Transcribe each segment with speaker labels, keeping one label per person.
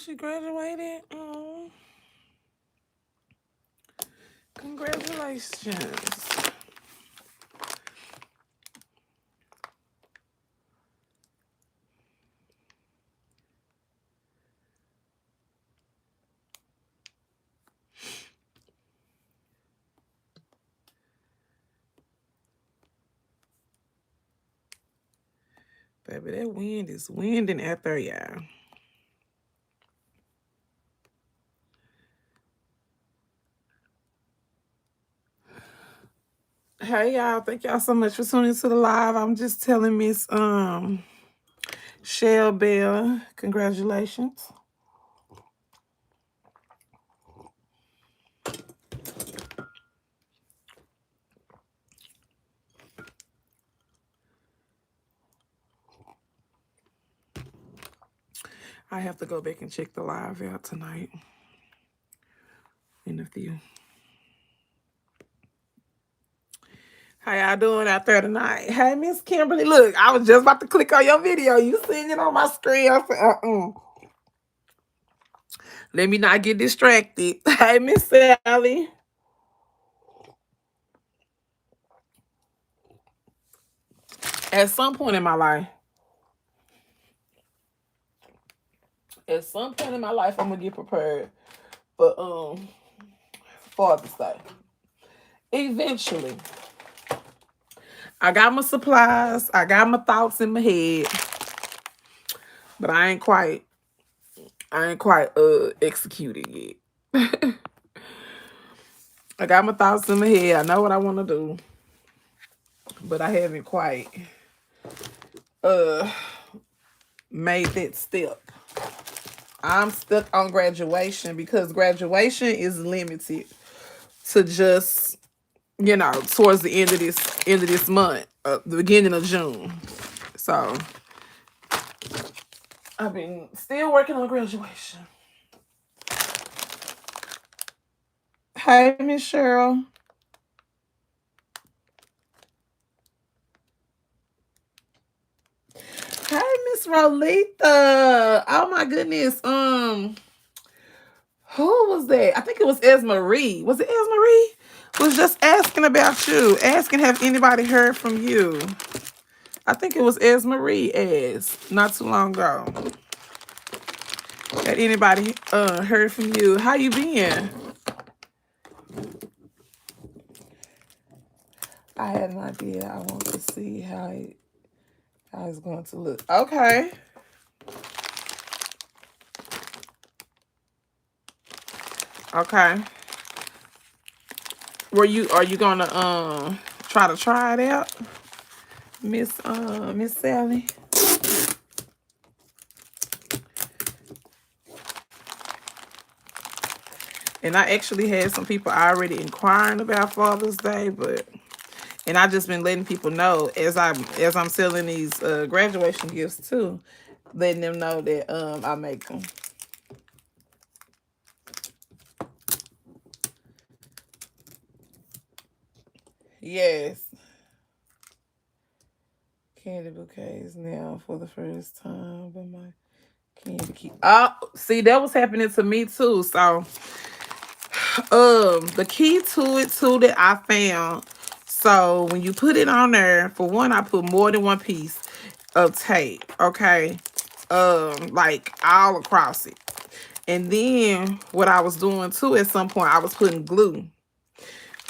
Speaker 1: she graduated. Oh, congratulations. Baby, that wind is winding out there, y'all. Hey y'all, thank y'all so much for tuning to the live. I'm just telling Miss Shell Bell, congratulations. I have to go back and check the live out tonight in a few. How y'all doing out there tonight? Hey, Miss Kimberly, look, I was just about to click on your video. You seen it on my screen. I said, let me not get distracted. Hey, Miss Sally. At some point in my life, I'm gonna get prepared for Father's Day. Eventually. I got my supplies, I got my thoughts in my head, but I ain't quite executed yet. I got my thoughts in my head. I know what I want to do, but I haven't quite made that step. I'm stuck on graduation because graduation is limited to just, towards the end of this month, the beginning of June. So I've been still working on graduation. Hey, Miss Cheryl. Hey, Miss Rolita. Oh my goodness. Who was that? I think it was Esmarie. Was it Esmarie? Was just asking about you. Asking, have anybody heard from you? I think it was Esmarie asked not too long ago. Had anybody heard from you? How you been? I had an idea. I want to see how it's going to look. Okay. Okay. Are you gonna try it out, Miss Sally? And I actually had some people already inquiring about Father's Day, and I just been letting people know as I'm selling these graduation gifts too, letting them know that I make them. Yes. Candy bouquets now for the first time, but my candy keep. Oh, see, that was happening to me too. So, the key to it too that I found. So when you put it on there, for one, I put more than one piece of tape. Okay, like all across it. And then what I was doing too, at some point, I was putting glue.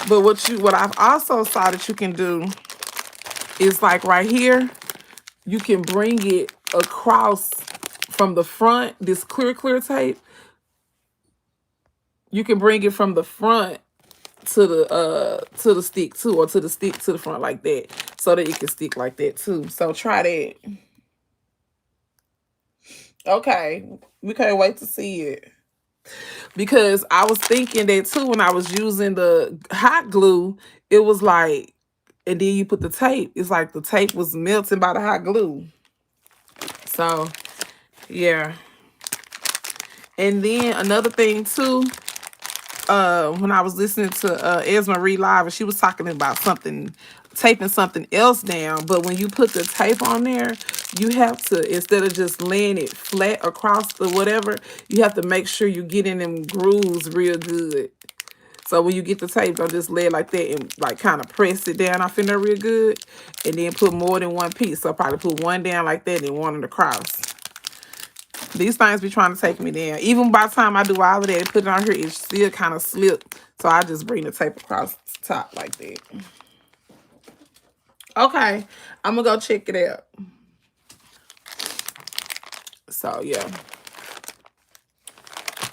Speaker 1: But what I've also saw that you can do is like right here, you can bring it across from the front, this clear tape. You can bring it from the front to the stick too, or to the stick to the front like that, so that it can stick like that too. So try that. Okay, we can't wait to see it. Because I was thinking that too when I was using the hot glue, it was like, and then you put the tape, it's like the tape was melting by the hot glue. So, yeah. And then another thing too, when I was listening to Esmarie Live, and she was talking about taping something else down. But when you put the tape on there, you have to, instead of just laying it flat across the whatever, you have to make sure you get in them grooves real good. So when you get the tape, don't just lay it like that and like kind of press it down off in there real good. And then put more than one piece. So probably put one down like that and one on the cross. These things be trying to take me down. Even by the time I do all of that and put it on here, it still kind of slipped. So I just bring the tape across the top like that. Okay, I'm going to go check it out. So, yeah.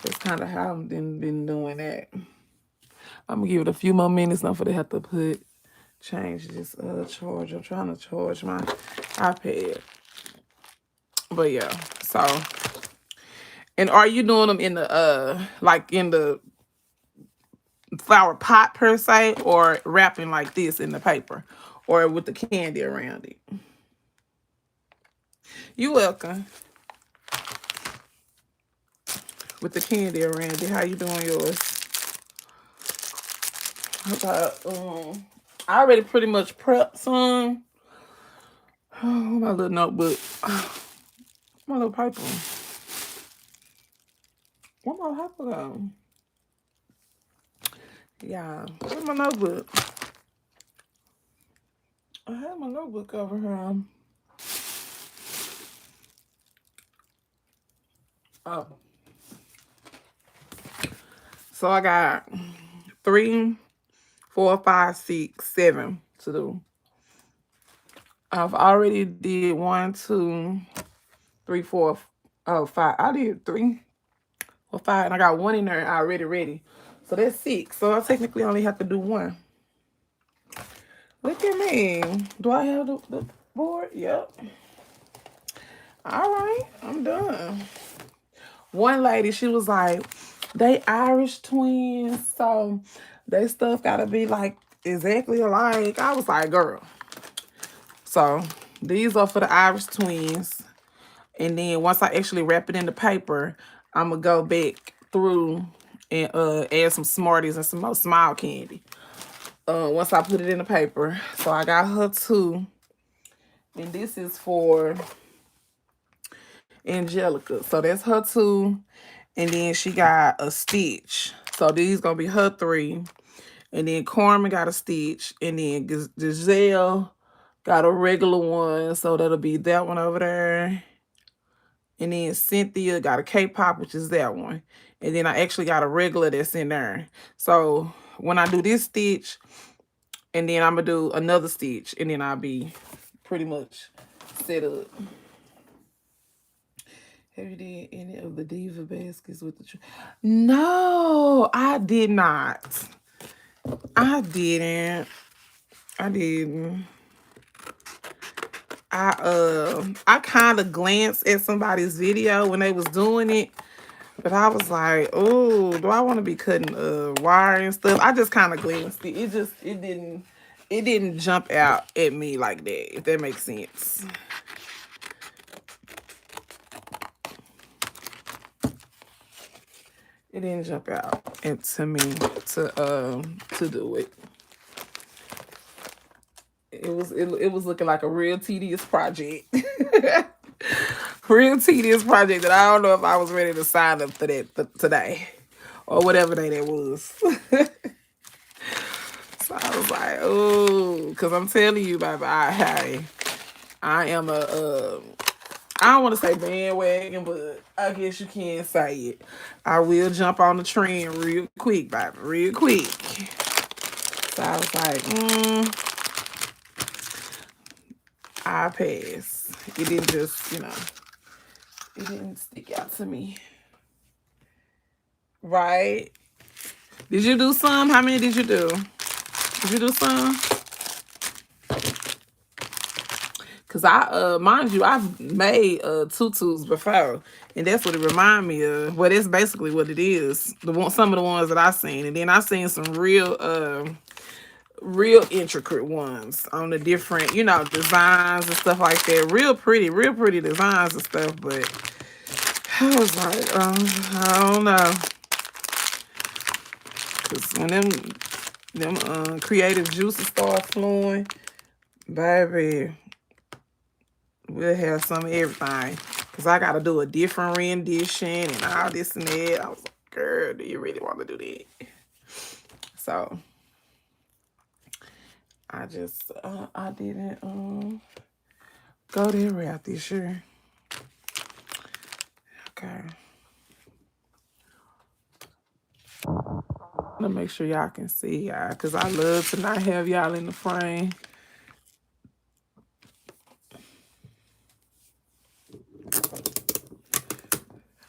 Speaker 1: That's kind of how I've been doing that. I'm going to give it a few more minutes. Not for they have to change this charge. I'm trying to charge my iPad. But, yeah. So, and are you doing them in the, like in the flower pot per se, or wrapping like this in the paper, or with the candy around it? You welcome. With the candy around it. How you doing yours? I already pretty much prepped some. Oh, my little notebook. My little paper. Where my paper go? Yeah. Where's my notebook? I have my notebook over here. Oh. So I got 3, 4, 5, 6, 7 to do. I've already did 1, 2, 3, 4, 5. I did 3 or 5, and I got 1 in there already ready. So that's 6. So I technically only have to do 1. Look at me. Do I have the board? Yep. All right, I'm done. One lady, she was like, they Irish twins, so they stuff gotta be like exactly alike. I was like, girl. So these are for the Irish twins. And then once I actually wrap it in the paper, I'm gonna go back through and add some Smarties and some more Smile candy. Once I put it in the paper. So I got her 2. And this is for Angelica. So that's her 2. And then she got a Stitch. So these gonna be her 3. And then Carmen got a Stitch. And then Giselle got a regular one. So that'll be that one over there. And then Cynthia got a K-pop, which is that one. And then I actually got a regular that's in there. So when I do this stitch, and then I'm going to do another stitch, and then I'll be pretty much set up. Have you did any of the diva baskets with the... No, I did not. I didn't. I kind of glanced at somebody's video when they was doing it, but I was like, oh, do I want to be cutting wire and stuff? I just kind of glanced it. It didn't jump out at me like that, if that makes sense. It didn't jump out into me to do it. It was looking like a real tedious project. Real tedious project that I don't know if I was ready to sign up for that today. Or whatever day that was. So I was like, oh, because I'm telling you, baby, I am a, I don't want to say bandwagon, but I guess you can say it. I will jump on the trend real quick, baby, real quick. So I was like, I pass. It didn't just, it didn't stick out to me. Right? Did you do some? How many did you do? Did you do some? Cause mind you, I've made tutus before, and that's what it remind me of. Well, that's basically what it is. Some of the ones that I seen, and then I seen some real intricate ones on the different, designs and stuff like that. Real pretty designs and stuff. But I was like, I don't know, cause when them creative juices start flowing, baby. We'll have some of everything. Because I got to do a different rendition and all this and that. I was like, girl, do you really want to do that? So, I just, I didn't go that route this year. Okay. Let me make sure y'all can see y'all. Because I love to not have y'all in the frame.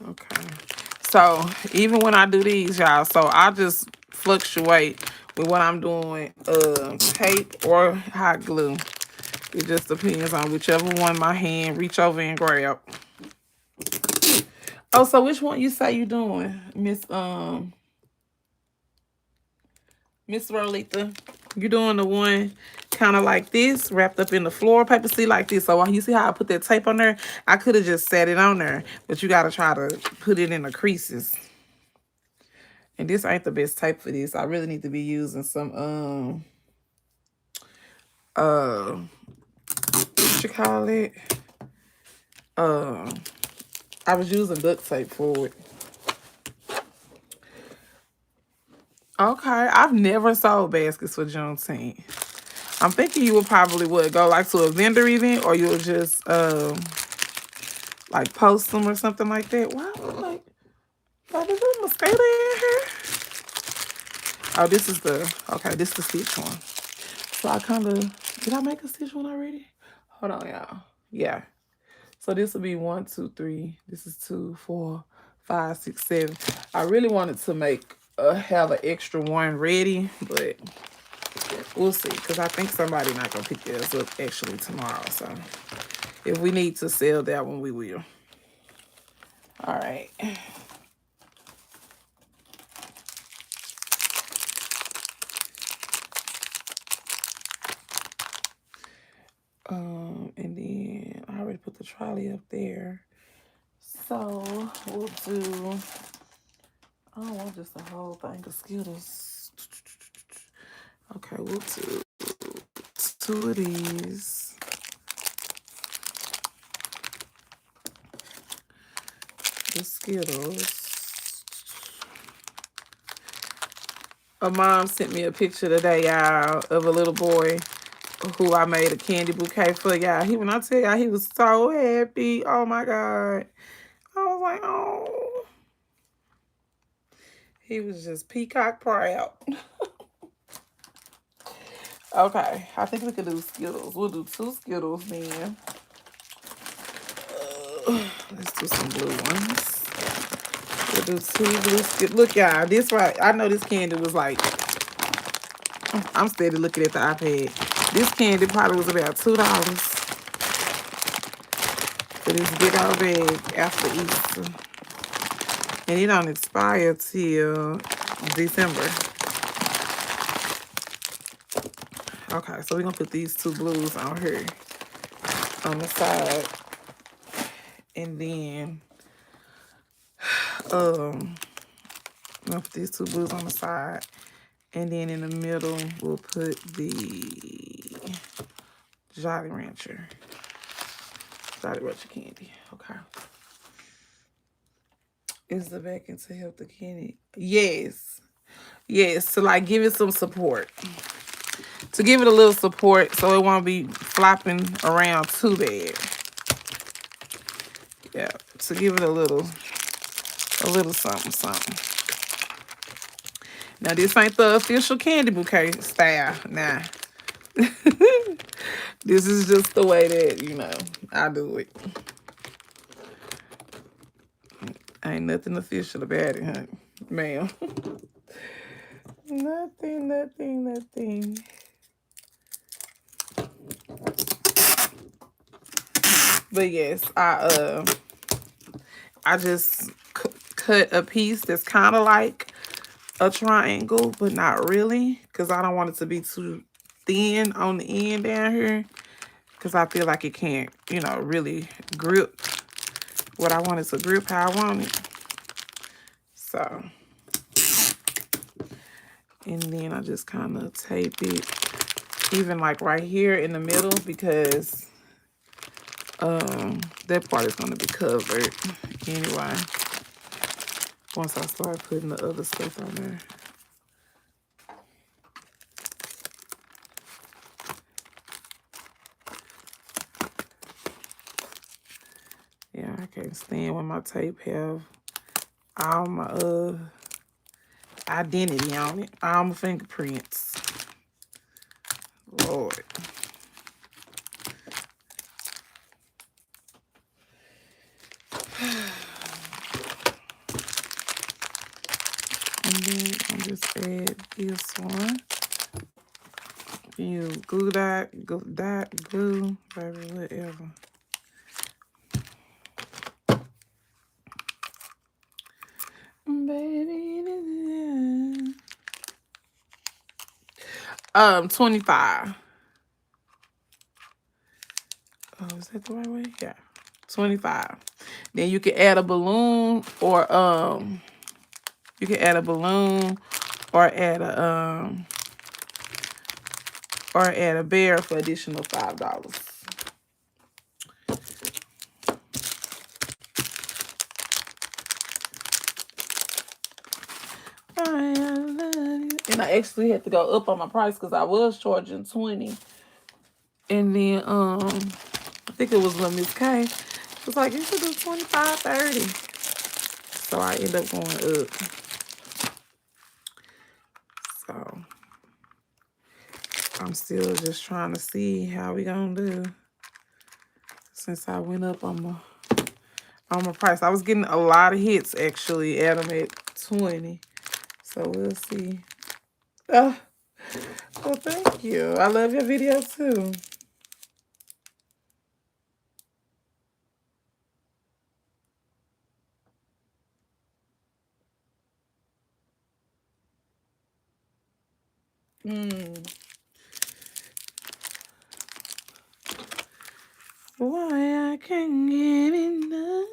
Speaker 1: Okay. So even when I do these, y'all, so I just fluctuate with what I'm doing, tape or hot glue. It just depends on whichever one my hand reach over and grab. Oh, so which one you say you doing, Miss Rolita? You doing the one kind of like this, wrapped up in the floor paper, see, like this. So you see how I put that tape on there? I could have just set it on there, but you got to try to put it in the creases. And this ain't the best tape for this. I really need to be using some, what you call it? I was using duct tape for it. Okay, I've never sold baskets for Juneteenth. I'm thinking you would probably go like to a vendor event, or you'll just like post them or something like that. Wow, like, is there a mosquito in here? Oh, this is this is the stitch one. So I kind of, did I make a stitch one already? Hold on, y'all. Yeah. So this will be 1, 2, 3. This is 2, 4, 5, 6, 7. I really wanted to have an extra one ready, but we'll see. Because I think somebody not going to pick theirs up actually tomorrow. So if we need to sell that one, we will. All right. And then I already put the trolley up there. So we'll do, I don't want just a whole thing of Skittles. Okay, we'll do 2 of these. The Skittles. A mom sent me a picture today, y'all, of a little boy who I made a candy bouquet for, y'all. When I tell y'all, he was so happy. Oh my God. I was like, oh. He was just peacock proud. Okay, I think we could do Skittles. We'll do 2 Skittles then. Let's do some blue ones. We'll do 2 blue Skittles. Look, y'all, this right. I know this candy was like, I'm steady looking at the iPad. This candy probably was about $2 for this big old bag after Easter. And it don't expire till December. Okay, so we're going to put these 2 blues on here on the side. And then, I'm going to put these 2 blues on the side. And then in the middle, we'll put the Jolly Rancher candy. Okay. Is the backing to help the candy? Yes. Yes, to like give it some support. To give it a little support so it won't be flopping around too bad. Yeah, to give it a little something, something. Now, this ain't the official candy bouquet style. Nah. This is just the way that, I do it. Ain't nothing official about it, honey. Ma'am. Nothing. But yes, I just cut a piece that's kind of like a triangle, but not really, because I don't want it to be too thin on the end down here, because I feel like it can't, really grip what I want it to grip how I want it. So, and then I just kind of tape it, even like right here in the middle, because that part is gonna be covered anyway. Once I start putting the other stuff on there. Yeah, I can't stand when my tape have all my identity on it, all my fingerprints. Lord. And then I'll just add this one. You glue that, glue, baby, whatever. Baby, 25. Oh, is that the right way? Yeah. 25. Then you can add a balloon or you can add a balloon or add a bear for additional $5. And I actually had to go up on my price because I was charging 20. And then I think it was when Miss K was like, you should do 25, 30. So I end up going up. So I'm still just trying to see how we gonna do since I went up on my price. I was getting a lot of hits actually at them at 20. So we'll see. Oh, well, thank you. I love your video too. Why I can't get enough.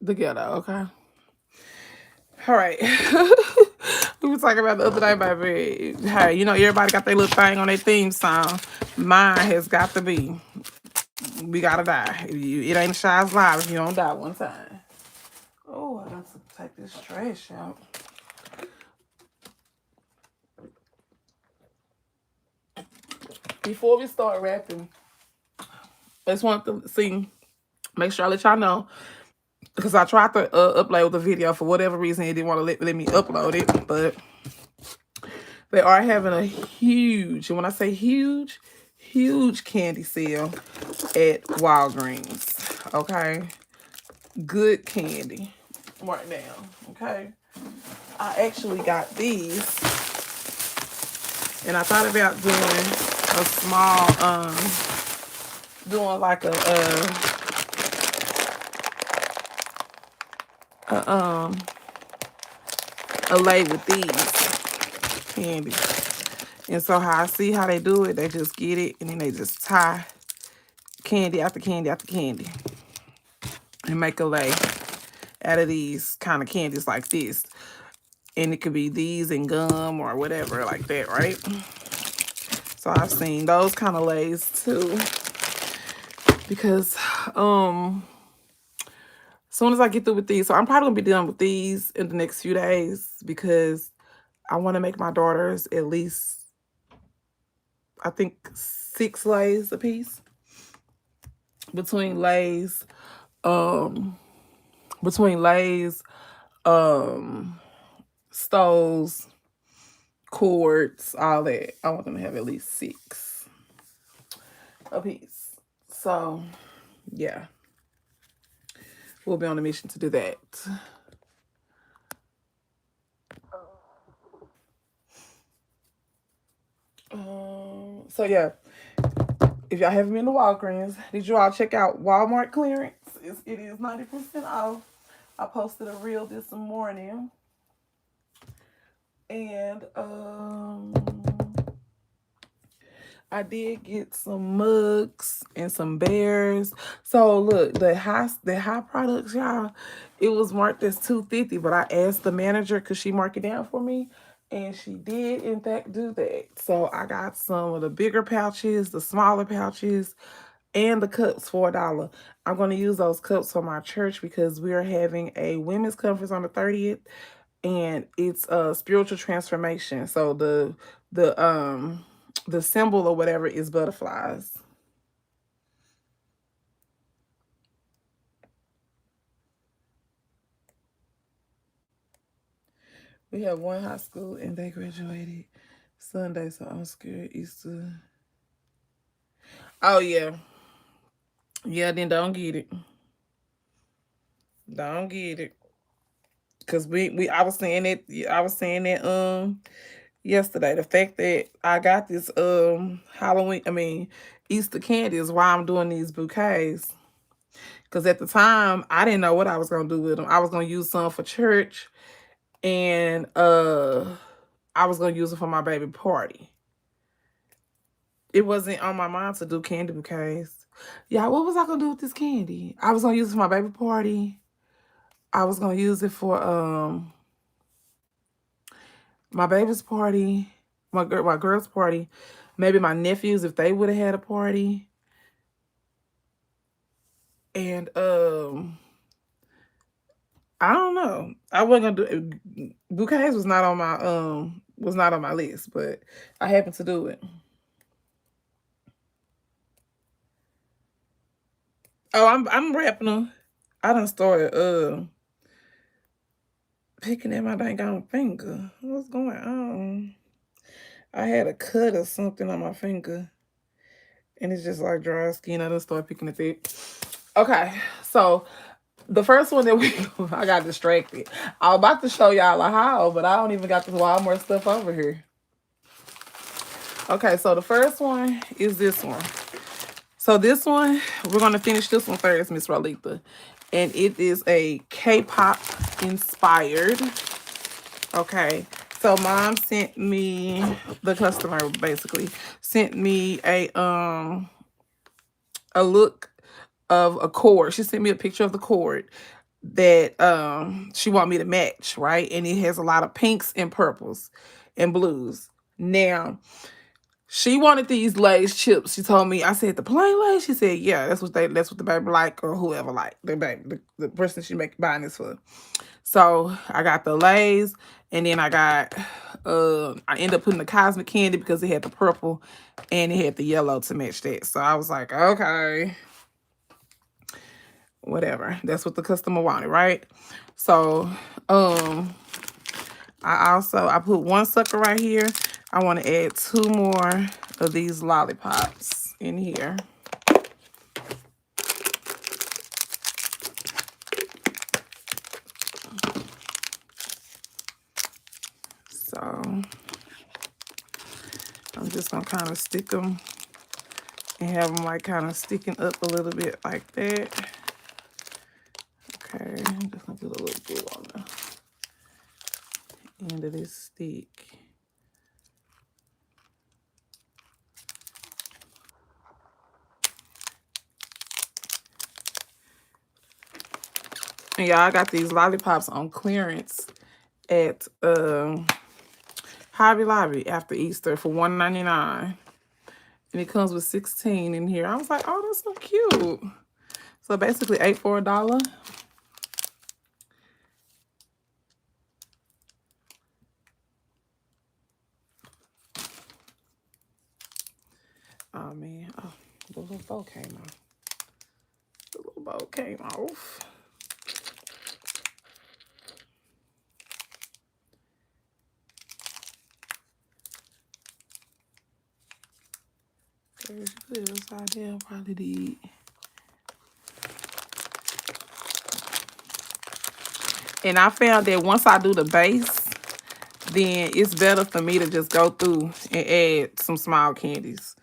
Speaker 1: Together, okay. All right. We were talking about the other day, baby. Hey, you know, everybody got their little thing on their theme song. Mine has got to be, we gotta die. It ain't a Shy's Live if you don't die one time. Oh, I got to take this trash out. Before we start rapping, I just want to see, make sure I let y'all know, because I tried to upload the video for whatever reason. It didn't want to let me upload it, but they are having a huge, and when I say huge, huge candy sale at Walgreens, okay? Good candy right now, okay? I actually got these, and I thought about doing a small, doing like a lay with these candy. And so how I see how they do it, they just get it and then they just tie candy after candy after candy and make a lay out of these kind of candies like this. And it could be these and gum or whatever like that, right? So I've seen those kind of lays too. Because as soon as I get through with these, so I'm probably gonna be done with these in the next few days because I want to make my daughters at least, I think, 6 lays a piece. Between lays, stoves, cords, all that. I want them to have at least 6 a piece. So, yeah. We'll be on a mission to do that. So, yeah. If y'all haven't been to Walgreens, did you all check out Walmart clearance? It is 90% off. I posted a reel this morning. And I did get some mugs and some bears. So look, the high products, y'all, it was marked as $250, but I asked the manager could she mark it down for me, and she did in fact do that. So I got some of the bigger pouches, the smaller pouches, and the cups for $1. I'm going to use those cups for my church because we are having a women's conference on the 30th, and it's a spiritual transformation. So the symbol or whatever is butterflies. We have one high school and they graduated Sunday, so I'm scared Easter. Oh yeah. Yeah, then don't get it. Don't get it. Cause we I was saying that yesterday. The fact that I got this Easter candy is why I'm doing these bouquets. Cause at the time I didn't know what I was gonna do with them. I was gonna use some for church, and I was gonna use it for my baby party. It wasn't on my mind to do candy bouquets. Yeah, what was I gonna do with this candy? I was gonna use it for my baby party. I was gonna use it for my baby's party, my girl's party, maybe my nephews if they would have had a party. And I don't know. I wasn't gonna do bouquets was not on my list, but I happened to do it. Oh, I'm wrapping them. I done started picking at my dang on finger. What's going on? I had a cut or something on my finger, and it's just like dry skin. I done started picking at it. Okay, so the first one that we I got distracted. I was about to show y'all a haul, but I don't even got the Walmart stuff over here. Okay, so the first one is this one. So this one, we're gonna finish this one first, Miss Rolita. And it is a K-pop inspired. Okay. So mom sent me, the customer basically sent me a look of a cord. She sent me a picture of the cord that she want me to match, right? And it has a lot of pinks and purples and blues. Now, she wanted these Lay's chips. She told me, I said, the plain Lay's? She said, yeah, that's what the baby like, or whoever like. The baby, the person she buying this for. So I got the Lay's, and then I got I ended up putting the cosmic candy because it had the purple and it had the yellow to match that. So I was like, okay, whatever. That's what the customer wanted, right? So I put one sucker right here. I want to add 2 more of these lollipops in here. So I'm just gonna kind of stick them and have them like kind of sticking up a little bit like that. Okay, I'm just gonna put a little glue on the end of this stick. And y'all, I got these lollipops on clearance at Hobby Lobby after Easter for $1.99. And it comes with 16 in here. I was like, oh, that's so cute. So basically 8 for $1. Oh man, oh, the little bow came off. The little bow came off. If you put it upside down, probably did. And I found that once I do the base, then it's better for me to just go through and add some small candies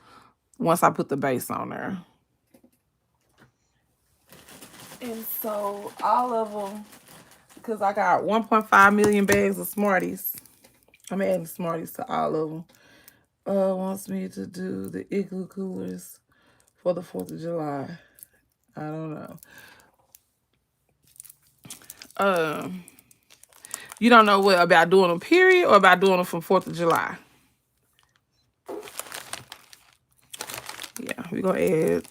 Speaker 1: once I put the base on there. And so all of them, because I got 1.5 million bags of Smarties. I'm adding Smarties to all of them. wants me to do the igloo coolers for the 4th of July. I don't know. You don't know what about doing them period or about doing them from 4th of July? Yeah, we're gonna add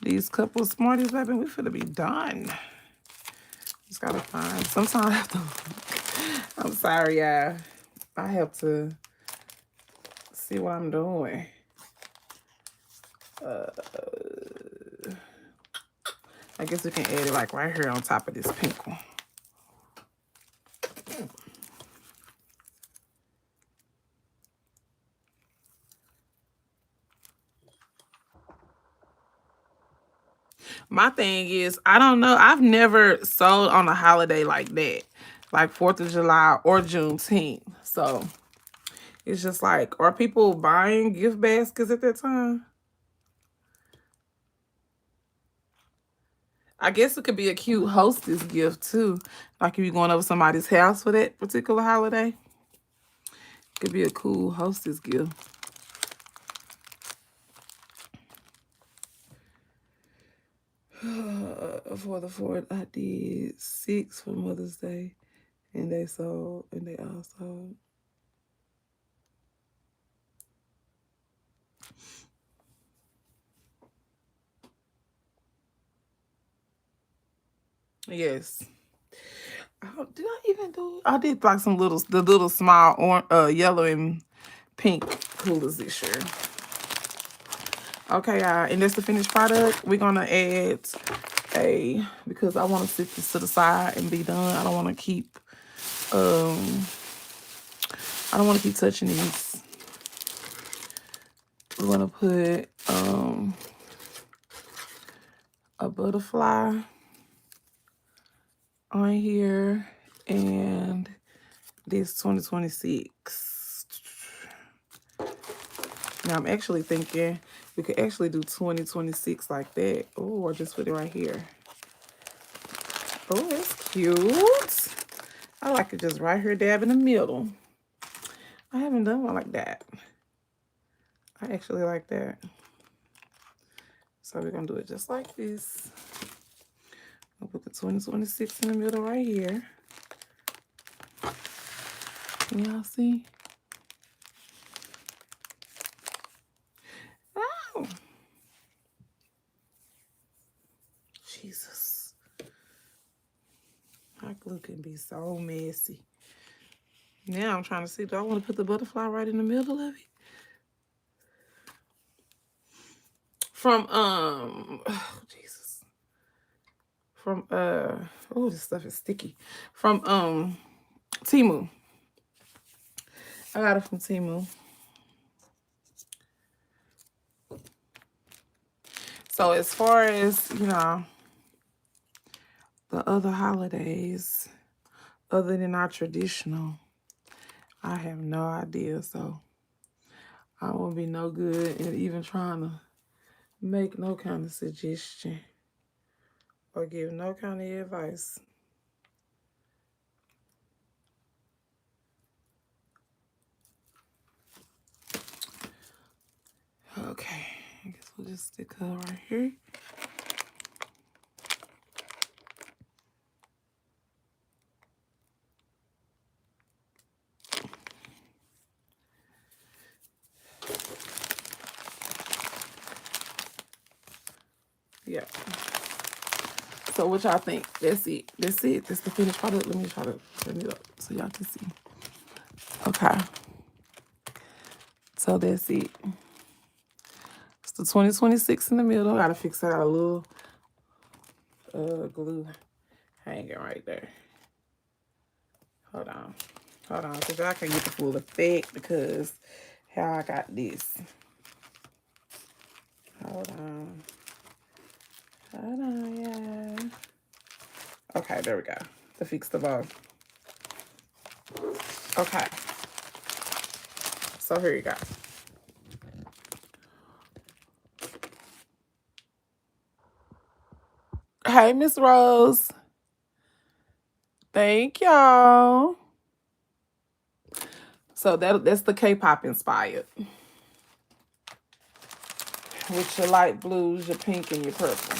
Speaker 1: these couple of Smarties, baby. We finna be done. Just gotta find. Sometimes I have to. I'm sorry, y'all. I have to see what I'm doing. I guess we can add it like right here on top of this pink one. My thing is, I don't know. I've never sold on a holiday like that, like 4th of July or Juneteenth. So it's just like, are people buying gift baskets at that time? I guess it could be a cute hostess gift too. Like if you're going over somebody's house for that particular holiday. It could be a cool hostess gift. For the 4th, I did 6 for Mother's Day. And they sold, and they all sold. Yes. Did I even do? I did like some the little small yellow and pink coolers this year. Okay, and that's the finished product. We're gonna add because I want to sit this to the side and be done. I don't want to keep touching these. We're gonna put a butterfly on here and this 2026. Now I'm actually thinking we could actually do 2026 like that. Oh, or just put it right here. Oh, that's cute. I like it just right here, dab in the middle. I haven't done one like that. I actually like that. So we're gonna do it just like this. I'll put the 2026 in the middle right here. Can y'all see? Oh, Jesus. My glue can be so messy. Now I'm trying to see, do I want to put the butterfly right in the middle of it? From, oh, Jesus. From, oh, this stuff is sticky. From, Temu. I got it from Temu. So as far as, you know, the other holidays, other than our traditional, I have no idea. So I won't be no good in even trying to make no kind of suggestion or give no kind of advice. Okay, I guess we'll just stick her right here. Yeah. So what y'all think? That's it. That's it. That's the finished product. Let me try to turn it up so y'all can see. Okay. So that's it. It's the 2026 in the middle. I gotta fix that out a little glue hanging right there. Hold on. Hold on, because y'all can get the full effect because how I got this. Hold on. Hold on, yeah. Okay, there we go. To fix the bow. Okay. So here you go. Hey, Miss Rose. Thank y'all. So that's the K-pop inspired. With your light blues, your pink, and your purple.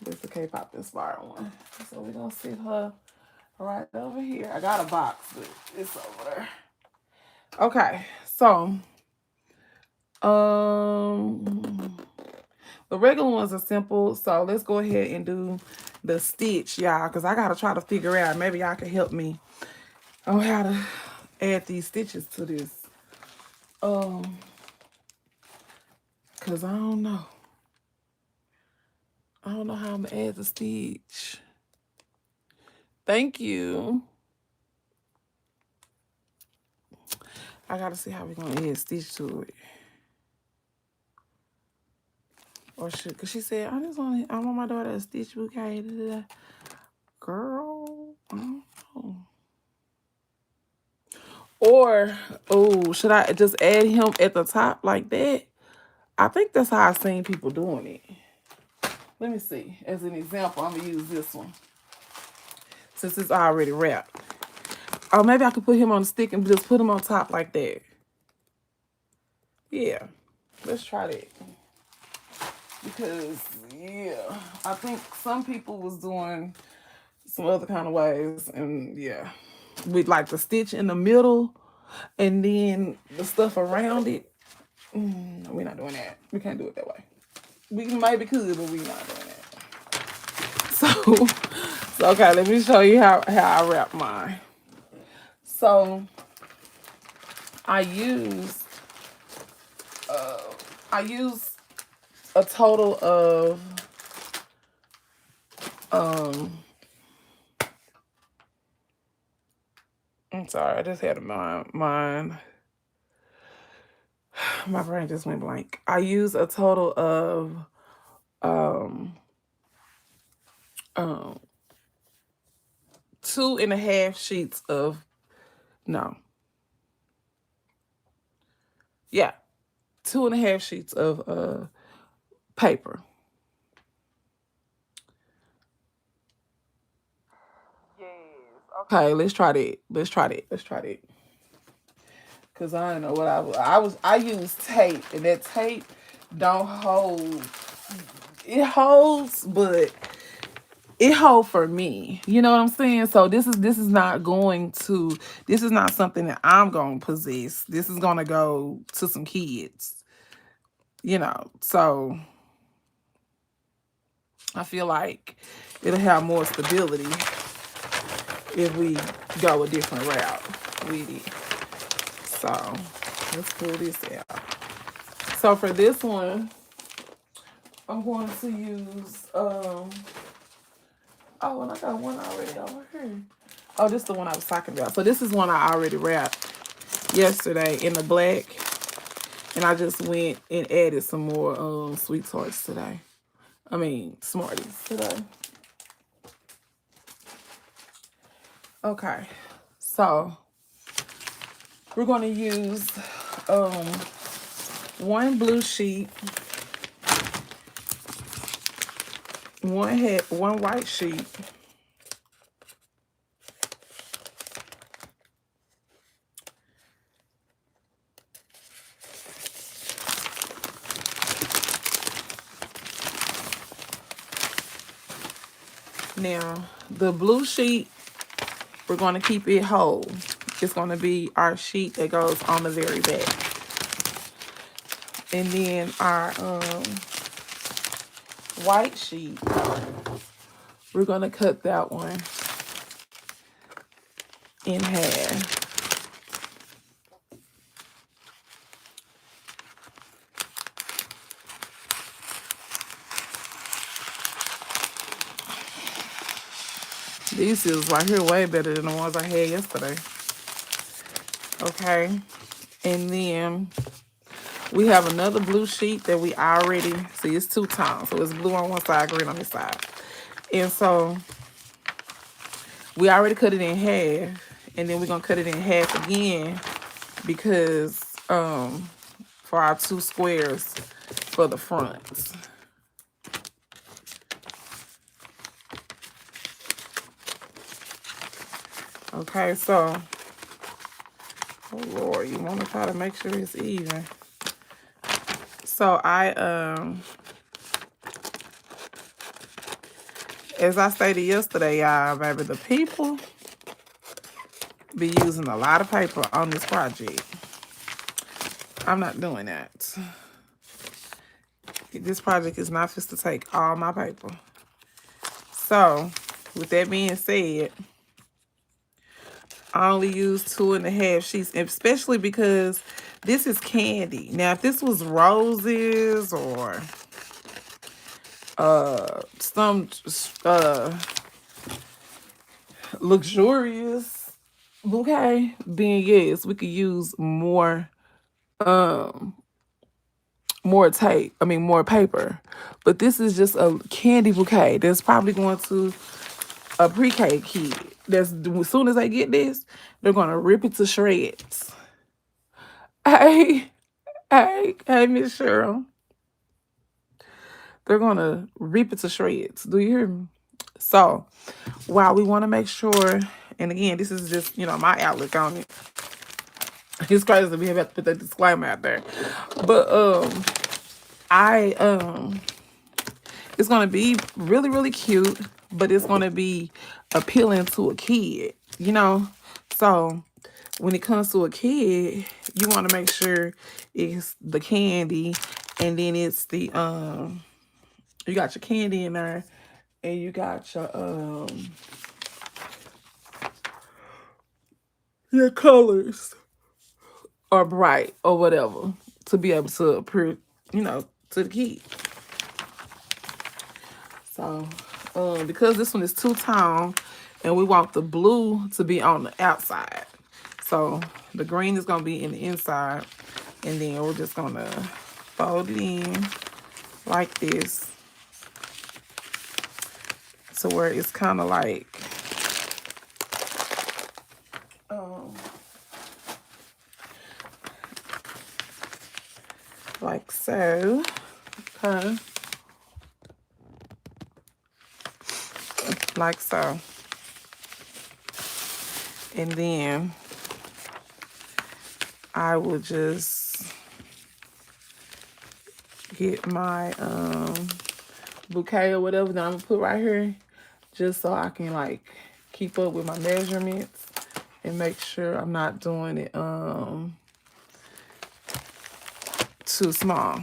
Speaker 1: This is the K-pop inspired one. So we're gonna sit her right over here. I got a box, but it's over there. Okay, so the regular ones are simple. So let's go ahead and do the stitch, y'all, because I gotta try to figure out. Maybe y'all can help me on how to add these stitches to this. Cause I don't know. I don't know how I'm gonna add the stitch. Thank you. I gotta see how we're gonna add stitch to it. Or should, cause she said, I want my daughter a stitch bouquet. Girl, I don't know. Or, oh, should I just add him at the top like that? I think that's how I've seen people doing it. Let me see. As an example, I'm gonna use this one. Since it's already wrapped. Or maybe I could put him on the stick and just put him on top like that. Yeah. Let's try that. Because, yeah, I think some people was doing some other kind of ways. And, yeah, with like the stitch in the middle and then the stuff around it. We're not doing that. We can't do it that way. We maybe could, but we're not doing that. So okay, let me show you how I wrap mine. So I used a total of I'm sorry, I just had a mind. My brain just went blank. I used a total of 2.5 sheets of yeah, 2.5 sheets of paper. Yes. Okay, let's try that. Let's try that. Cause I don't know what I use tape, and that tape don't hold. It holds, but it holds for me. You know what I'm saying? So this is not something that I'm gonna possess. This is gonna go to some kids. You know, so I feel like it'll have more stability if we go a different route with it. So let's pull this out. So for this one, I'm going to use oh, and I got one already over here. Oh, this is the one I was talking about. So this is one I already wrapped yesterday in the black, and I just went and added some more sweet tarts today. I mean Smarties today. Okay, so we're going to use one blue sheet, one white sheet, now the blue sheet, we're going to keep it whole. It's going to be our sheet that goes on the very back. And then our white sheet, we're going to cut that one in half. These is right here way better than the ones I had yesterday. Okay. And then we have another blue sheet that we already, see it's 2 tones. So it's blue on one side, green on this side. And so we already cut it in half. And then we're going to cut it in half again because for our 2 squares for the fronts. Okay, so, oh Lord, you want to try to make sure it's even. So as I stated yesterday, y'all, baby, the people be using a lot of paper on this project. I'm not doing that. This project is not just to take all my paper. So, with that being said, I only use 2.5 sheets, especially because this is candy. Now, if this was roses or some luxurious bouquet, then yes, we could use more tape. I mean, more paper. But this is just a candy bouquet that's probably going to a pre-K kid. That's as soon as they get this, they're gonna rip it to shreds. Hey, hey, Miss Cheryl. They're gonna rip it to shreds. Do you hear me? So, while we want to make sure, and again, this is just my outlook on it. It's crazy that we have to put that disclaimer out there, but it's gonna be really, really cute, but it's gonna be appealing to a kid, So when it comes to a kid, you want to make sure it's the candy, and then it's the you got your candy in there, and you got your colors are bright or whatever to be able to appear, to the kid. So, because this one is two-tone, and we want the blue to be on the outside. So, the green is going to be in the inside. And then we're just going to fold it in like this to where it's kind of like so. Okay. Like so. And then I will just get my bouquet or whatever that I'm gonna put right here, just so I can keep up with my measurements and make sure I'm not doing it too small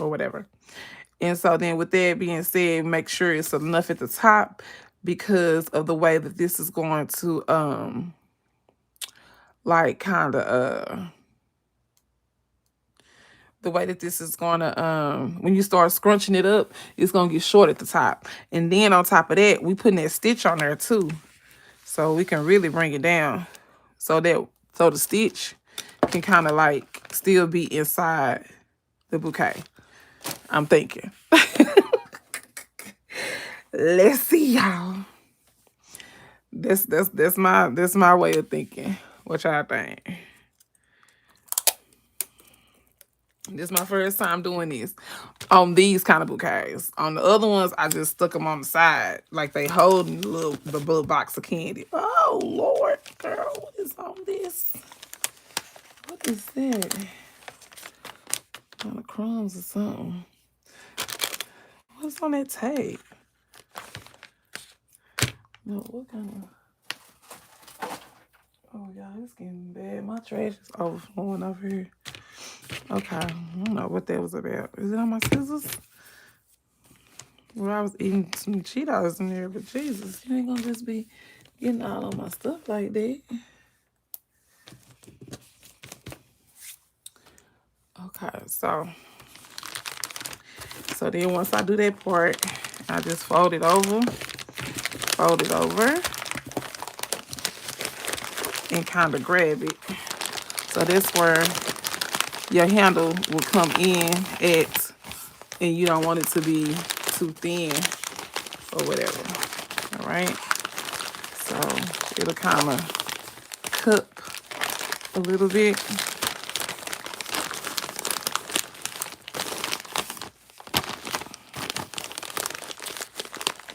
Speaker 1: or whatever. And so then with that being said, make sure it's enough at the top, because of the way that this is going to the way that this is gonna when you start scrunching it up, it's gonna get short at the top. And then on top of that, we putting that stitch on there too, so we can really bring it down so the stitch can kind of still be inside the bouquet. I'm thinking. Let's see, y'all. That's my way of thinking. What y'all think? This is my first time doing this on these kind of bouquets. On the other ones, I just stuck them on the side, like they holding the little box of candy. Oh Lord, girl, what is on this? What is that? Kind of crumbs or something. What's on that tape? No, what kind of? Oh, y'all, it's getting bad. My trash is overflowing over here. Okay, I don't know what that was about. Is it on my scissors? Well, I was eating some Cheetos in there, but Jesus, you ain't gonna just be getting all on my stuff like that. Okay, so then once I do that part, I just fold it over, and kind of grab it. So that's where your handle will come in at, and you don't want it to be too thin or whatever. All right. So it'll kind of cup a little bit.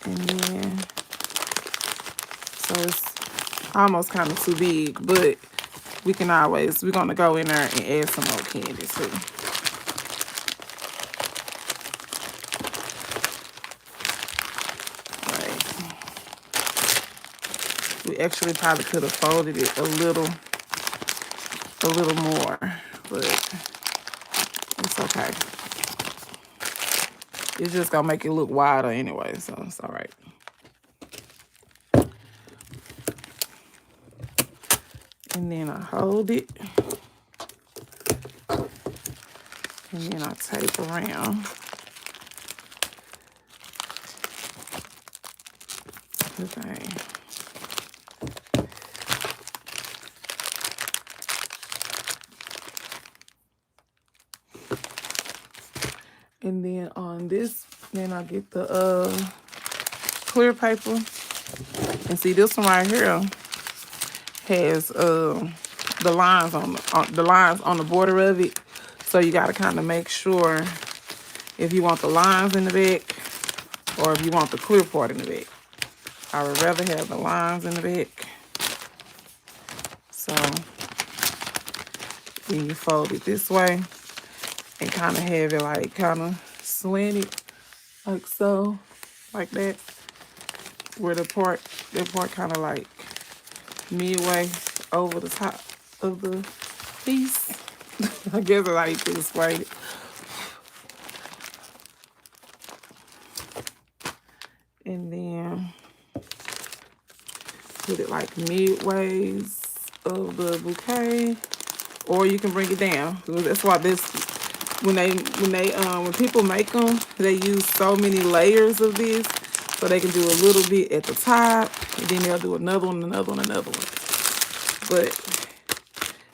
Speaker 1: And then, so it's almost kind of too big, but we're going to go in there and add some more candy too. We actually probably could have folded it a little more, but it's okay. It's just gonna make it look wider anyway, so it's all right. And then I hold it, and then I tape around the thing. And then on this, then I get the clear paper. And see, this one right here has the lines on the border of it. So you gotta kind of make sure if you want the lines in the back or if you want the clear part in the back. I would rather have the lines in the back. So then you fold it this way and kind of have it like kind of slanted like so, like that, where that part kind of like midway over the top of the piece. I guess that's how you could explain it. And then put it like midways of the bouquet, or you can bring it down. That's why when people make them, they use so many layers of this, so they can do a little bit at the top, and then they'll do another one, another one, another one. But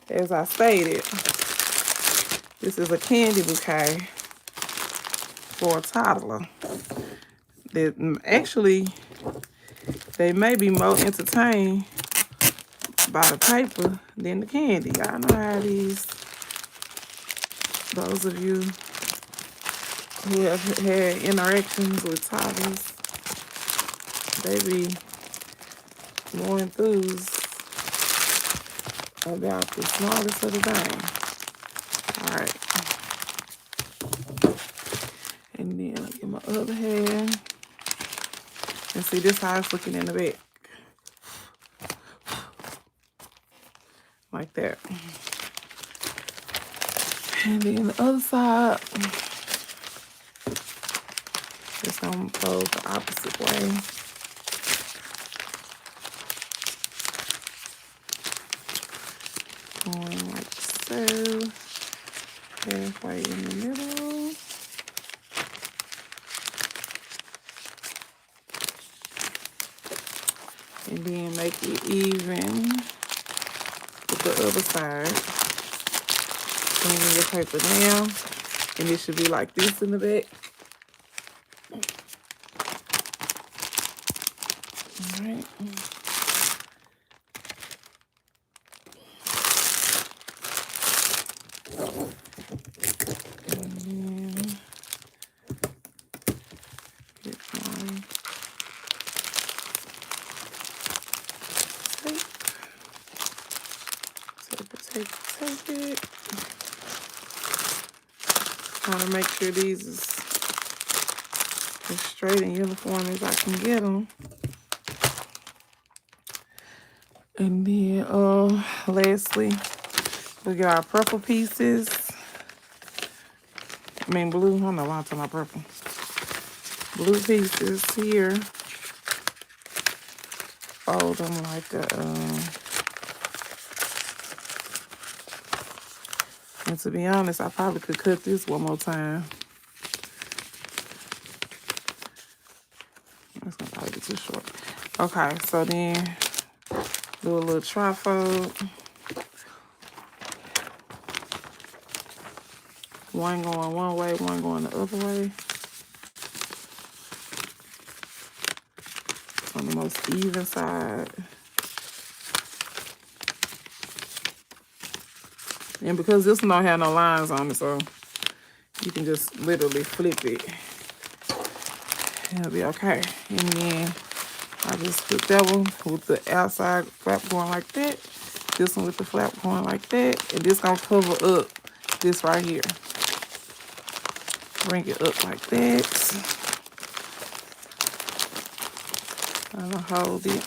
Speaker 1: as I stated, this is a candy bouquet for a toddler. That actually, they may be more entertained by the paper than the candy. Y'all know how it is. Those of you who have had interactions with toddlers, they be more enthused about the smallest of the thing. All right. And then I get my other hand. And see, this how it's looking in the back. Like that. And then the other side, just gonna fold the opposite way. Going like so. Halfway in the middle. And then make it even with the other side. Bring your paper down, and it should be like this in the back. All right. And then get my tape it. Trying to make sure these is as straight and uniform as I can get them. And then lastly, we got our purple pieces. I mean blue, I don't know why I'm talking about purple. Blue pieces here. Fold them like a and to be honest, I probably could cut this one more time. That's gonna probably be too short. Okay, so then do a little trifold. One going one way, one going the other way. On the most even side. And because this one don't have no lines on it, so you can just literally flip it. And it'll be okay. And then I just put that one with the outside flap going like that. This one with the flap going like that. And this gonna cover up this right here. Bring it up like that. I'm gonna hold it.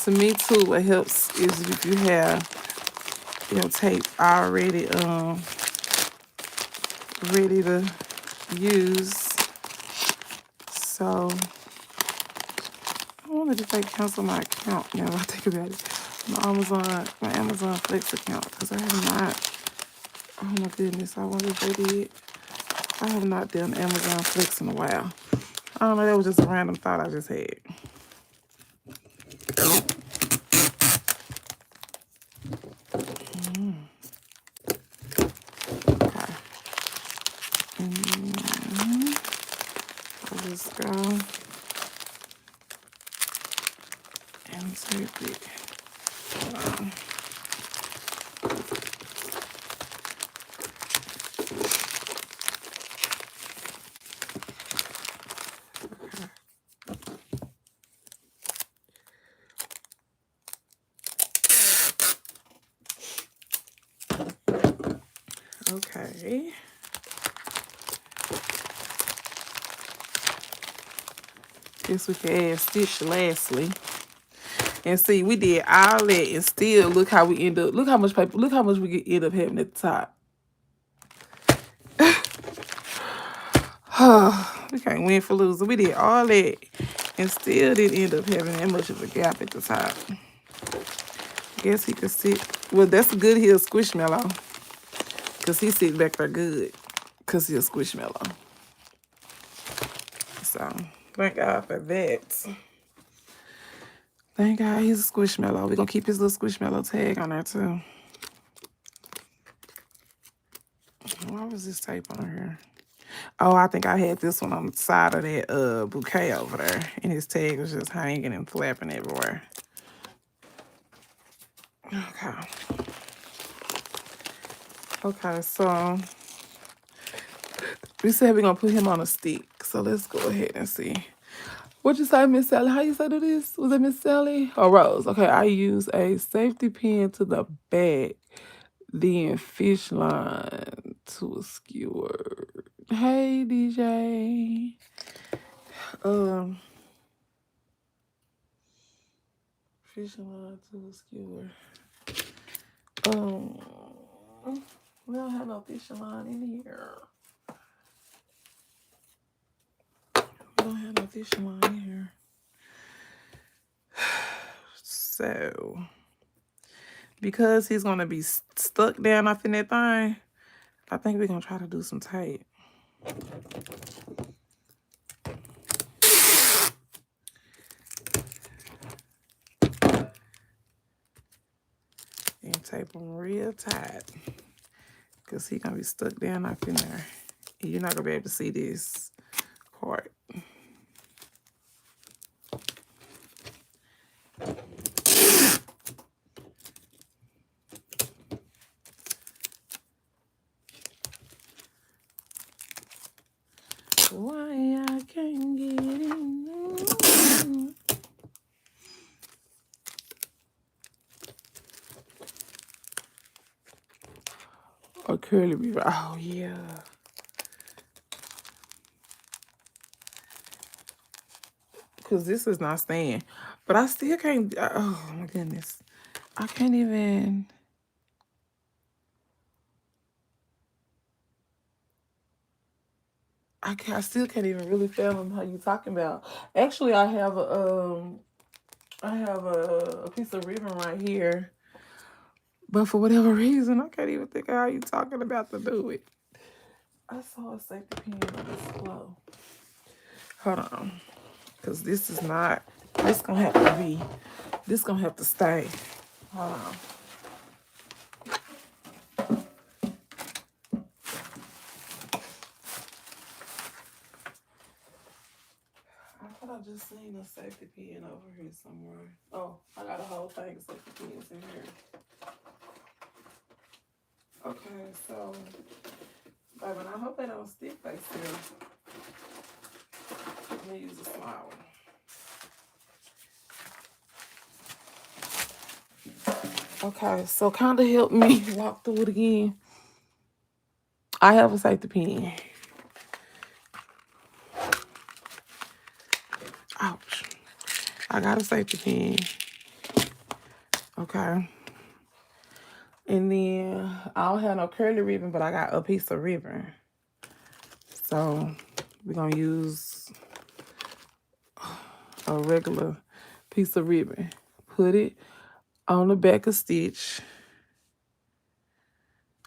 Speaker 1: To me too, what helps is if you have your tape already ready to use. So I wanted to take cancel my account now. I think about it. My Amazon Flex account, because I have not. Oh my goodness, I wonder if they did. I have not done Amazon Flex in a while. I don't know, that was just a random thought I just had. Okay. I'll just go and take it. Okay. Guess we can add stitch lastly. And see, we did all that and still look how we end up. Look how much paper, look how much we end up having at the top. We can't win for losing. We did all that and still didn't end up having that much of a gap at the top. Guess he could sit. Well, that's a good heel squishmallow. Because he sit back there good. Because he's a squishmallow. So, thank God for that. Thank God he's a squishmallow. We're going to keep his little squishmallow tag on there too. Why was this tape on here? Oh, I think I had this one on the side of that bouquet over there. And his tag was just hanging and flapping everywhere. Okay. Okay, so we said we're going to put him on a stick. So let's go ahead and see. What you say, Miss Sally? How you say do this? Was it Miss Sally or Rose? Okay, I use a safety pin to the back, then fish line to a skewer. Hey, DJ. Fish line to a skewer. We don't have no fish line in here. We don't have no fish line in here. So, because he's gonna be stuck down off in that thing, I think we're gonna try to do some tape. And tape him real tight. Because he's gonna be stuck down up in there. And you're not gonna be able to see this part. Why I can't get in? Or curly be right. Oh yeah. Because this is not staying. But I still can't. Oh my goodness. I can't even. I still can't even really fathom how you talking about. Actually, I have a piece of ribbon right here. But for whatever reason, I can't even think of how you talking about to do it. I saw a safety pin on this flow. Hold on. Because this is not, this gonna have to be, this gonna have to stay. Hold on. I thought I just seen a safety pin over here somewhere. Oh, I got a whole thing of safety pins in here. Okay, so, baby, I hope they don't stick like this. I'm gonna use a small one. Okay, so kind of help me walk through it again. I have a safety pin. Ouch. I got a safety pin. Okay. And then I don't have no curly ribbon, but I got a piece of ribbon. So we're gonna use a regular piece of ribbon. Put it on the back of stitch.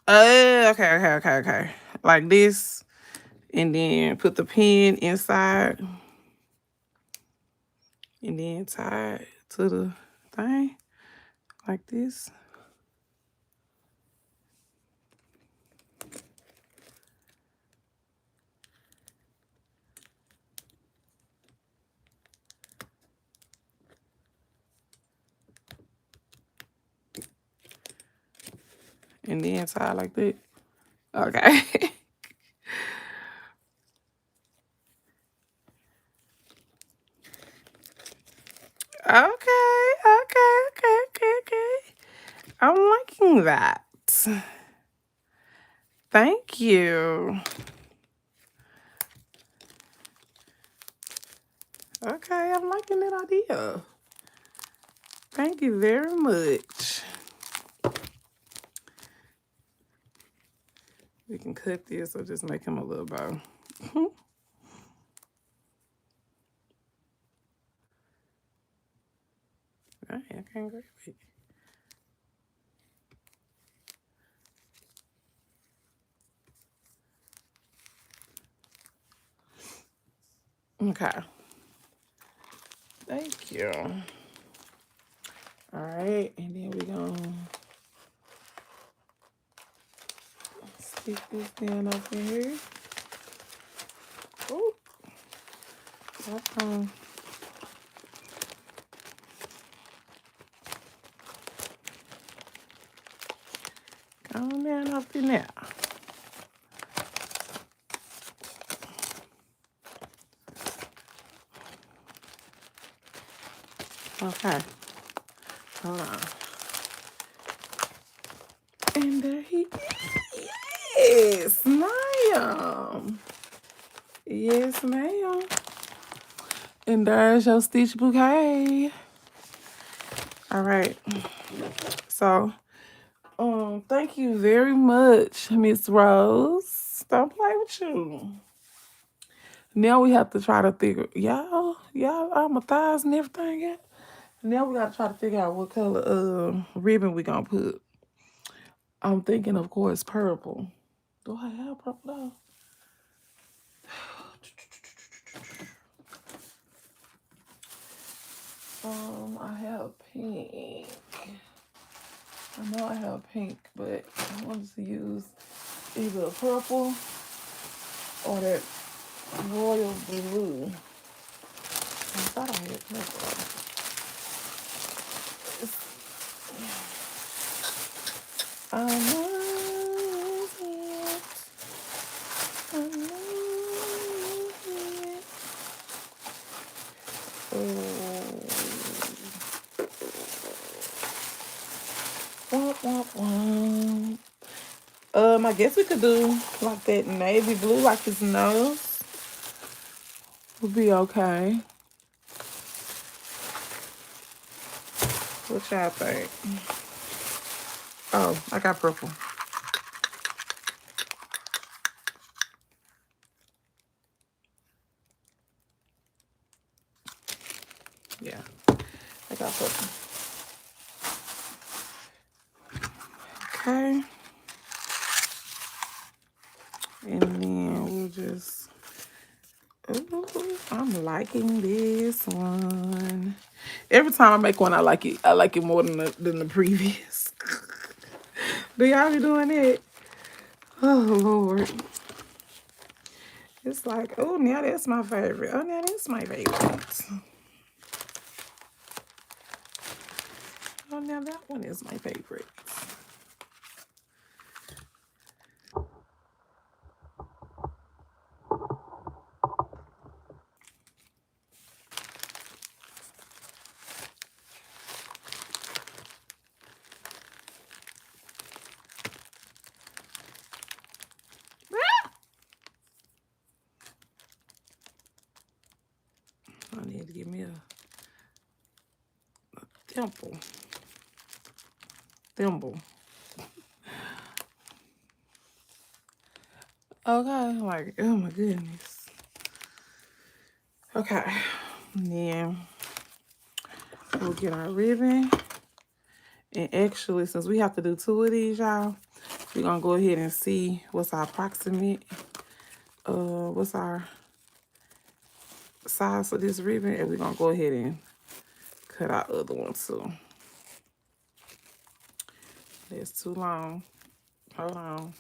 Speaker 1: Okay. Like this. And then put the pin inside. And then tie it to the thing. Like this. And then tie like that. Okay. Okay. I'm liking that. Thank you. Okay, I'm liking that idea. Thank you very much. We can cut this or just make him a little bow. I can't grab it. Okay. Thank you. All right, and then we're gonna stick this down up in here. Oh, okay. Go on down up in there. Okay. Hold on. And there he is. Yes, ma'am. Yes, ma'am. And there's your stitch bouquet. All right. So, thank you very much, Miss Rose. Don't play with you. Now we have to try to figure, y'all, all my thighs and everything yet. Now we gotta try to figure out what color ribbon we gonna put. I'm thinking, of course, purple. Do I have purple though? I have pink. I know I have pink, but I wanted to use either purple or that royal blue. I thought I had purple. I know it. I know it. I guess we could do like that navy blue, like his nose. Would be okay. What y'all think? Oh, I got purple. Yeah, I got purple. Okay. And then we'll just, ooh, I'm liking this one. Every time I make one, I like it. I like it more than the previous. Do y'all be doing it? Oh, Lord. It's like, oh, now that's my favorite. Oh, now that's my favorite. Oh, now that one is my favorite. Temple. Thimble. Okay, like, oh my goodness. Okay, and then we'll get our ribbon. And actually, since we have to do 2 of these, y'all, we're gonna go ahead and see what's our approximate, what's our size for this ribbon, and we're gonna go ahead and cut our other one too. That's too long. Hold on.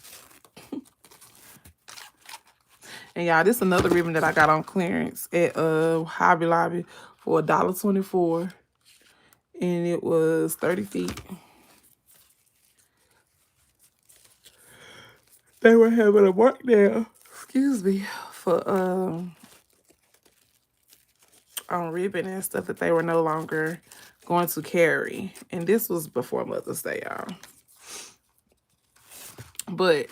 Speaker 1: And y'all, this is another ribbon that I got on clearance at Hobby Lobby for $1.24. And it was 30 feet. They were having a markdown, excuse me, for on ribbon and stuff that they were no longer going to carry. And this was before Mother's Day, y'all. But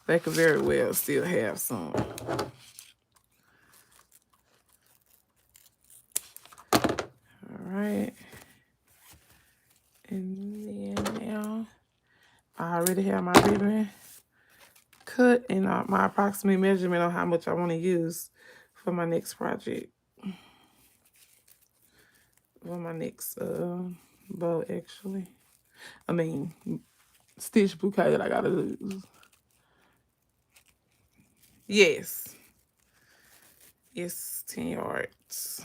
Speaker 1: they could very well still have some. All right. And then now I already have my ribbon cut and my approximate measurement on how much I want to use for my next project. For my next bow, actually. I mean, stitch bouquet that I gotta lose. Yes. It's 10 yards.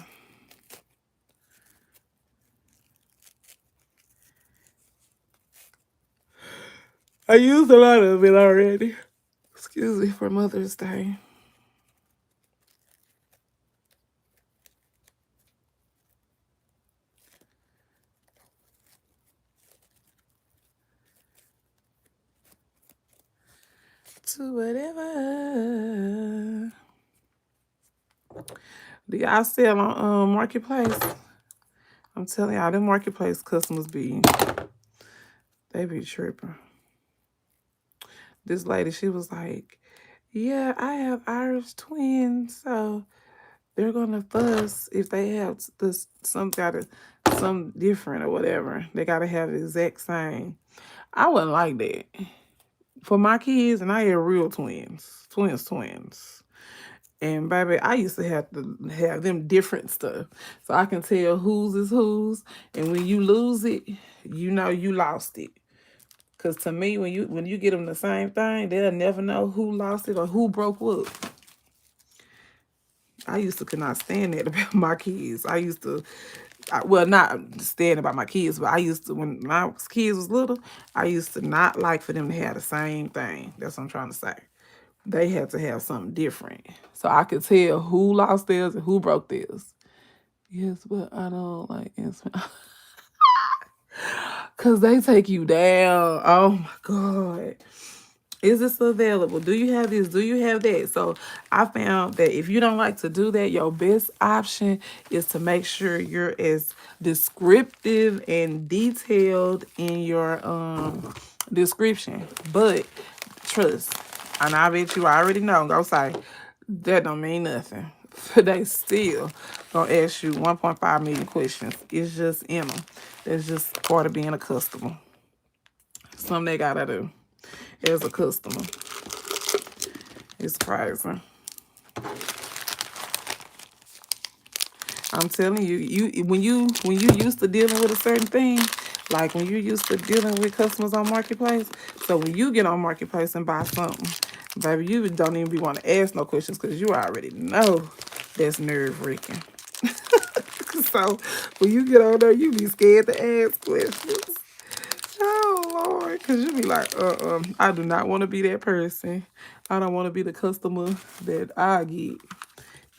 Speaker 1: I used a lot of it already. Excuse me, for Mother's Day. To whatever. Do y'all sell on Marketplace? I'm telling y'all, them Marketplace customers they be tripping. This lady, she was like, yeah, I have Irish twins, so they're gonna fuss if they have this some different or whatever. They gotta have the exact same. I wasn't like that. For my kids, and I had real twins. Twins. And baby, I used to have them different stuff. So I can tell whose is whose. And when you lose it, you know you lost it. Cause to me, when you get them the same thing, they'll never know who lost it or who broke what. I used to could not stand that about my kids. Well, not stand about my kids, but I used to, when my kids was little, I used to not like for them to have the same thing. That's what I'm trying to say. They had to have something different. So I could tell who lost theirs and who broke theirs. Yes, but I don't like instant. Because they take you down. Oh, my God. Is this available? Do you have this? Do you have that? So I found that if you don't like to do that, your best option is to make sure you're as descriptive and detailed in your description. But trust, and I bet you already know, go say, that don't mean nothing. They still gonna ask you 1.5 million questions. It's just in them. That's just part of being a customer. Something they gotta do as a customer. It's crazy. I'm telling you, when you used to dealing with a certain thing, like when you're used to dealing with customers on Marketplace, so when you get on Marketplace and buy something, baby, you don't even be want to ask no questions because you already know that's nerve-wracking. So when you get on there, you be scared to ask questions. Oh, Lord. Because you be like, I do not want to be that person. I don't want to be the customer that I get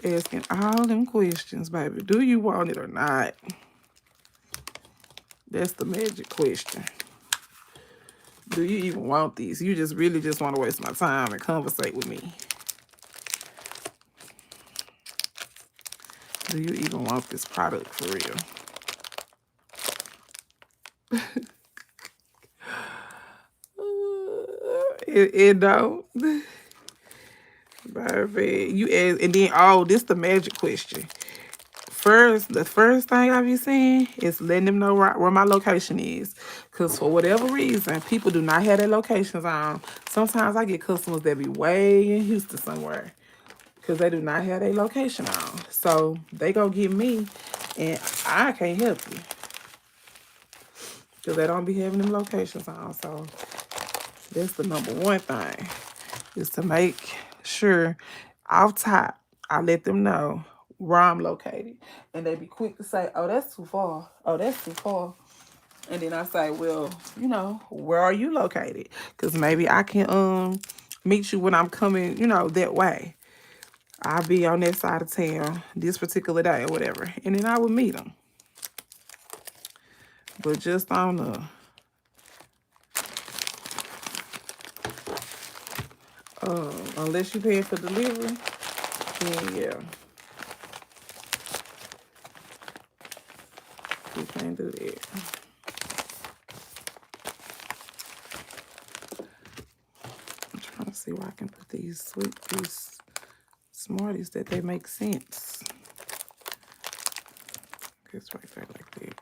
Speaker 1: asking all them questions, baby. Do you want it or not? That's the magic question. Do you even want these? You just really just want to waste my time and conversate with me. Do you even want this product for real? It don't. Baby, you ask, and then this the magic question. the first thing I be saying is letting them know where my location is. Because for whatever reason, people do not have their locations on. Sometimes I get customers that be way in Houston somewhere because they do not have their location on. So they go get me, and I can't help you because they don't be having them locations on. So that's the number one thing, is to make sure off top I let them know where I'm located. And they be quick to say, oh, that's too far. Oh, that's too far. And then I say, well, where are you located? Because maybe I can meet you when I'm coming, that way. I'll be on that side of town this particular day or whatever. And then I would meet them. But just on the unless you pay for delivery, then yeah, you can't do that. I'm trying to see where I can put these Smarties that they make sense. It's right there like that.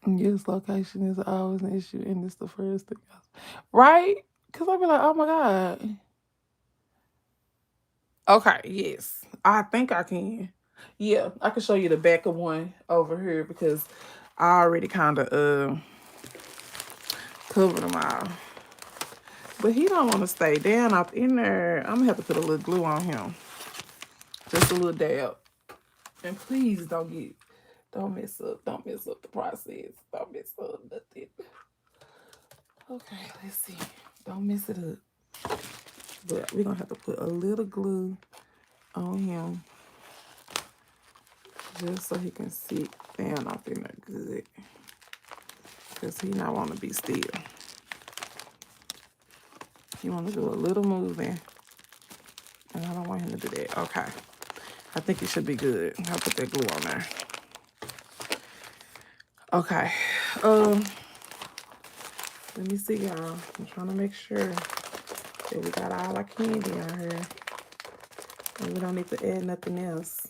Speaker 1: Yes, location is always an issue, and it's the first thing. Right? Because I'll be like, oh my God. Okay, yes. I think I can. Yeah, I can show you the back of one over here because I already kind of covered them all. But he don't want to stay down up in there. I'm going to have to put a little glue on him. Just a little dab. And please don't mess up. Don't mess up the process. Don't mess up nothing. Okay, let's see. Don't mess it up. But we're going to have to put a little glue on him just so he can sit down up in there good. Because he not want to be still. He want to do a little moving. And I don't want him to do that. Okay. I think it should be good. I'll put that glue on there. Okay. Let me see, y'all. I'm trying to make sure that we got all our candy on here. And we don't need to add nothing else.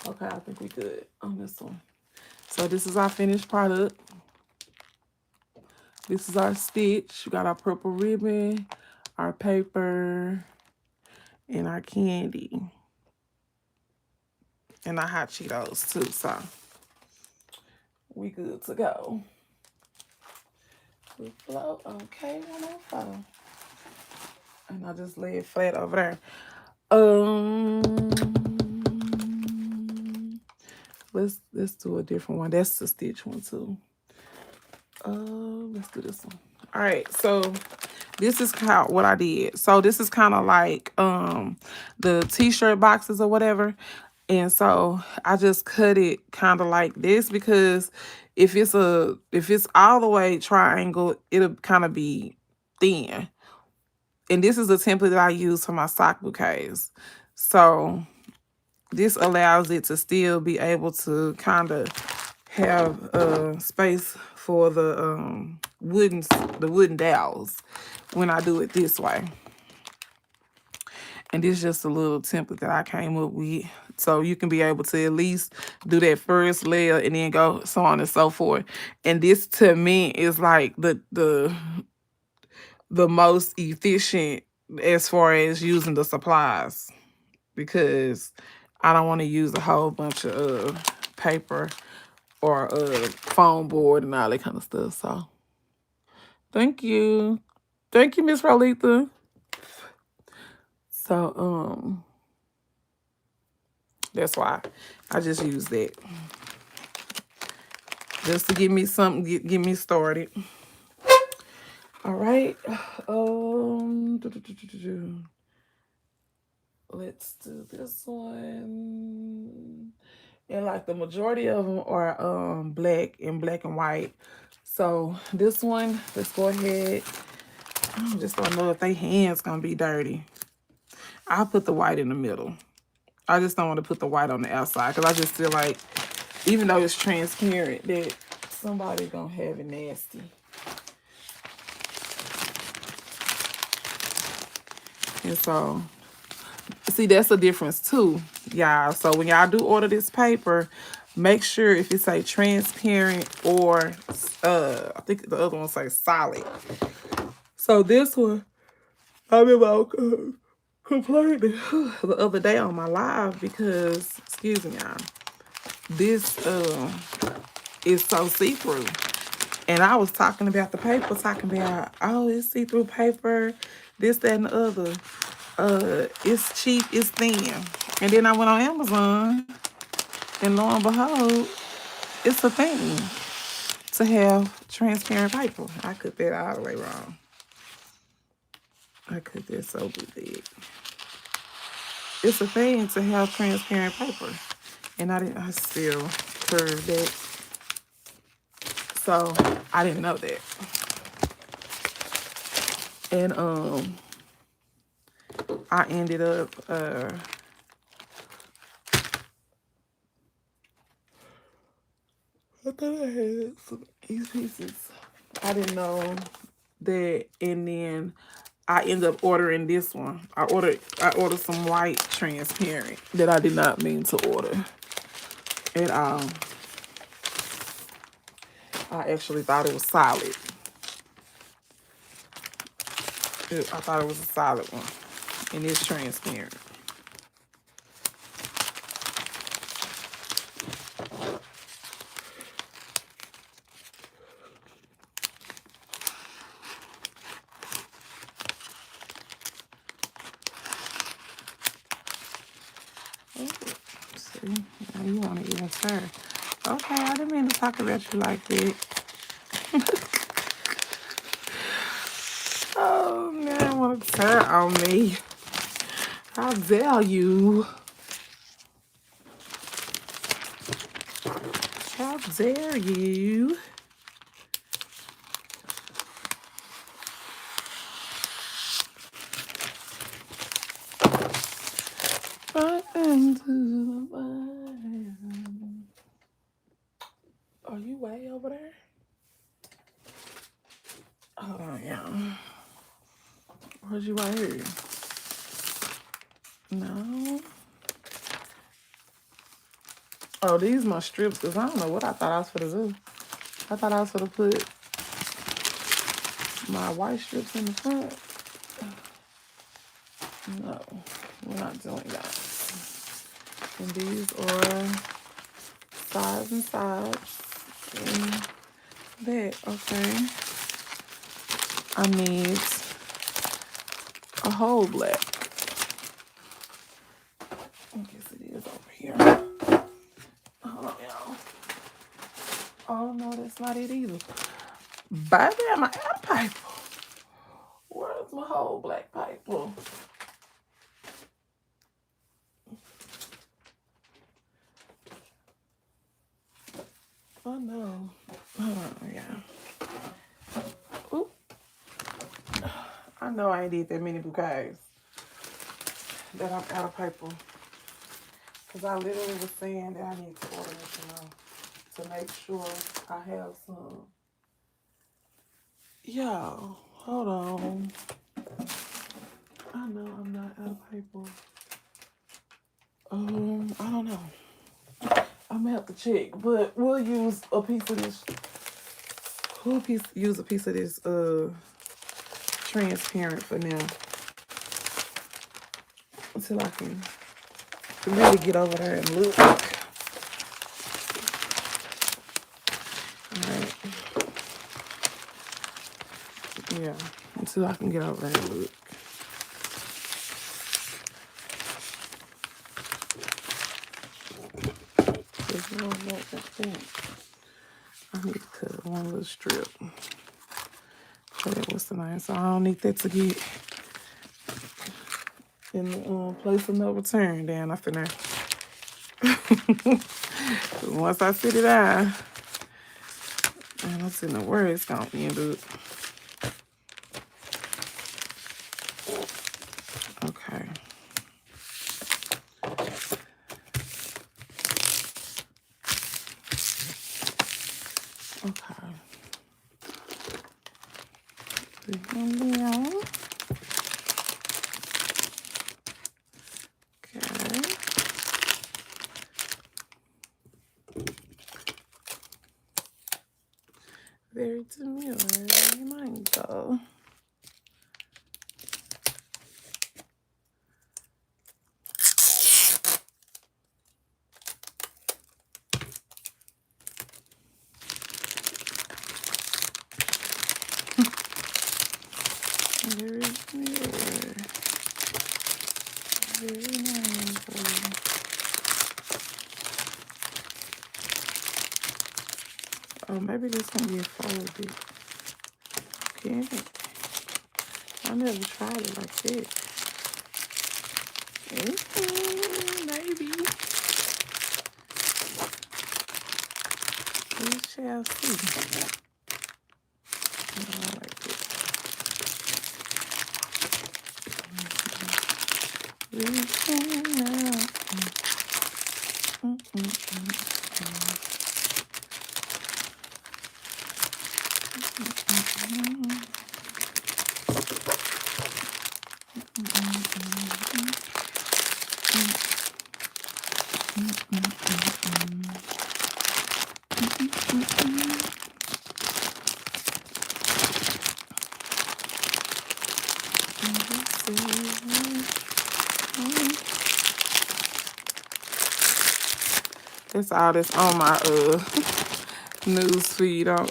Speaker 1: Okay, I think we good on this one. So this is our finished product. This is our stitch. We got our purple ribbon, our paper, and our candy. And our hot Cheetos too, so we good to go. We flow, okay, 104. And I just lay it flat over there. Let's do a different one. That's the stitch one too. Let's do this one. All right, so this is what I did. So this is kind of like the t-shirt boxes or whatever. And so I just cut it kind of like this because if it's all the way triangle, it'll kind of be thin. And this is the template that I use for my sock bouquets. So this allows it to still be able to kind of have space for the wooden dowels when I do it this way. And this is just a little template that I came up with. So you can be able to at least do that first layer and then go so on and so forth. And this to me is like the most efficient as far as using the supplies, because I don't want to use a whole bunch of paper or foam board and all that kind of stuff. So thank you. Thank you, Miss Rolitha. So that's why I just use that. Just to give me something, get me started. All right. Let's do this one. And like the majority of them are black and black and white. So this one, let's go ahead. I just don't know if they hands gonna be dirty. I'll put the white in the middle. I just don't want to put the white on the outside because I just feel like even though it's transparent that somebody gonna have it nasty. And so see, that's the difference too, y'all. So when y'all do order this paper, make sure if it say transparent or I think the other one say solid. So this one, I remember complaining the other day on my live because, excuse me, y'all, this is so see-through. And I was talking about the paper, talking about, oh, it's see-through paper, this, that, and the other. It's cheap, it's thin. And then I went on Amazon, and lo and behold, it's a thing to have transparent paper. I cooked that all the way wrong. I cooked that so good. It's a thing to have transparent paper. And I still heard that. So I didn't know that. And I ended up I thought I had some these pieces. I didn't know that, and then I ended up ordering this one. I ordered some white transparent that I did not mean to order at all. I actually thought it was solid. I thought it was a solid one, and it's transparent. See, now you want to even stir. Okay, I didn't mean to talk about you like that. Oh, man, I want to stir on me. How dare you? How dare you? Are you way over there? Hold on, y'all. Where's you right here? No. Oh, these my strips, because I don't know what I thought I was going to do. I thought I was going to put my white strips in the front. No, we're not doing that. And these are sides and sides. And that, okay. I need a whole black. I guess it is over here. Hold on, y'all. Oh, no, that's not it either. Baby, am I out of paper? Where's my whole black paper? Oh, no. Hold on, y'all. Oop. I know I ain't did that many bouquets that I'm out of paper. Because I literally was saying that I need to order this, to make sure I have some. Y'all, hold on. I know I'm not out of paper. I don't know. I'm gonna have to check, but we'll use a piece of this. Use a piece of this transparent for now. Until I can really get over there and look. Alright. Yeah. Until I can get over there and look. I need to cut one little strip. What's the name? So I don't need that to get in the place of no return down up in there. Once I sit it down, I don't see no where it's gonna end up. Okay. Okay. Put him down. Okay. Very demure. Very mindful. Very demure. Very mindful. Oh, maybe this can be folded. Can it? I never tried it like that. Maybe. We shall see. I like it. Reaching out. That's all that's on my news feed on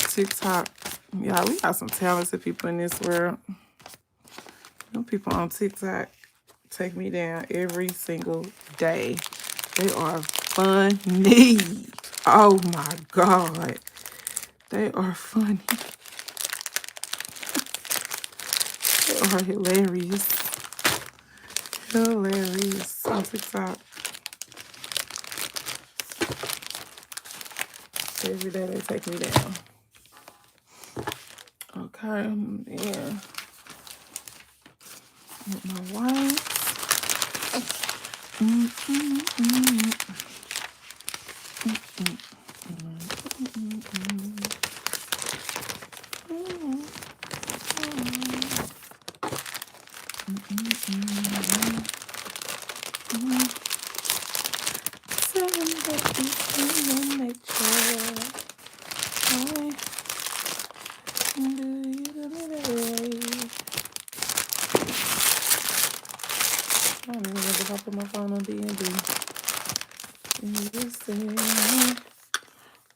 Speaker 1: TikTok. Yeah, we got some talented people in this world. Them people on TikTok take me down every single day. They are funny. Oh my God. They are funny. They are hilarious. Hilarious on TikTok. Every day they take me down. Okay, yeah. With my wife. I don't even know if I put my phone on D&D. All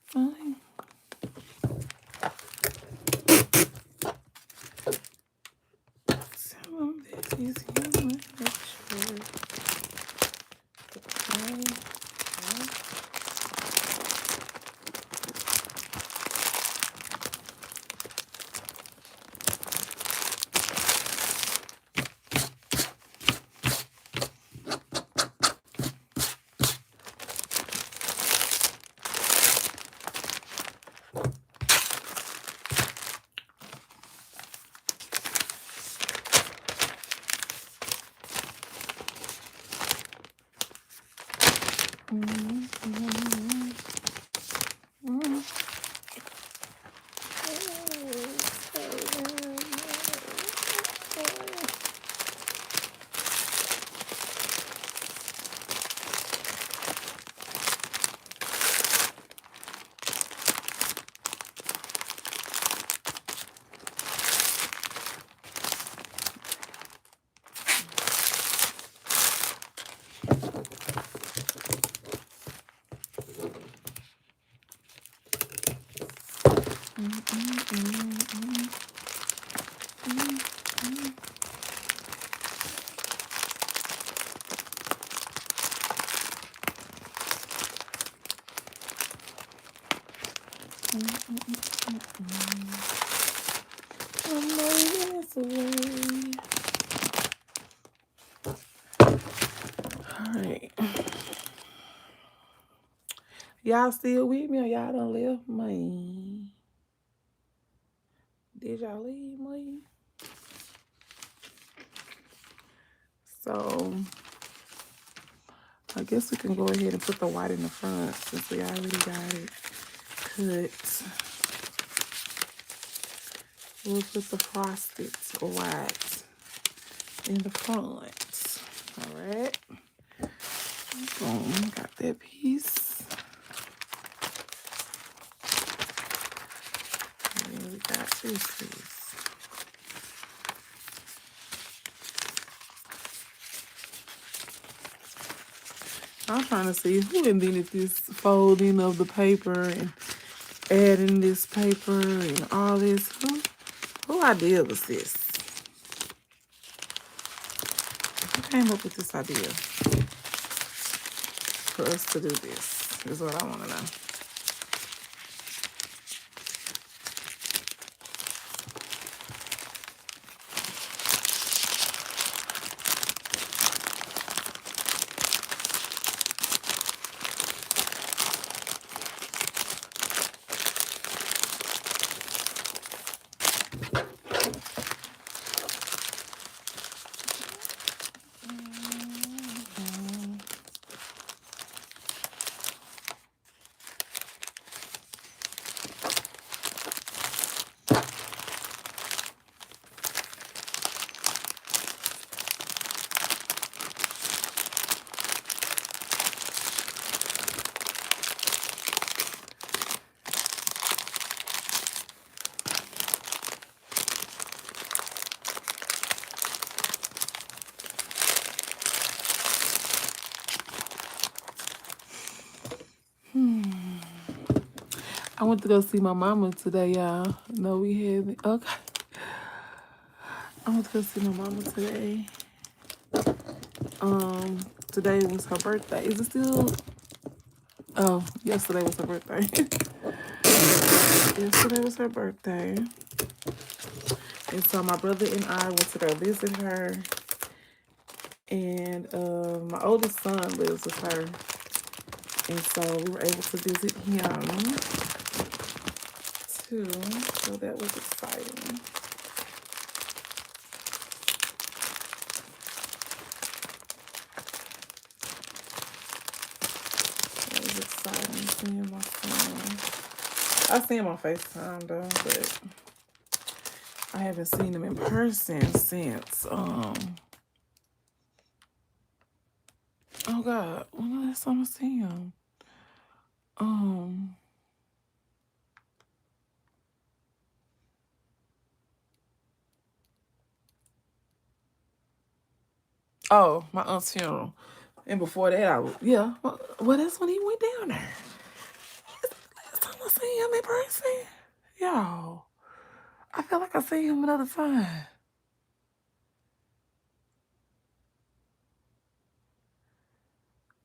Speaker 1: right. Y'all still with me or y'all done left me? Did y'all leave me? So I guess we can go ahead and put the white in the front since we already got it cut. We'll put the frosted white in the front. All right. Boom, got that piece. And then we got this piece. I'm trying to see who invented this folding of the paper and adding this paper and all this. Who idea was this? Who came up with this idea for us to do this? Is what I want to know. I went to go see my mama today, y'all. No, we haven't. Okay. I went to go see my mama today. Today was her birthday. Is it still? Oh, yesterday was her birthday. Yesterday was her birthday. And so my brother and I went to go visit her. And my oldest son lives with her. And so we were able to visit him too. So that was exciting. That was exciting seeing my son. I see him on FaceTime though, but I haven't seen him in person since oh God, when the last time I see him? Oh, my aunt's funeral. And before that, yeah, well, that's when he went down there. Last time I seen him in person, y'all. I feel like I seen him another time.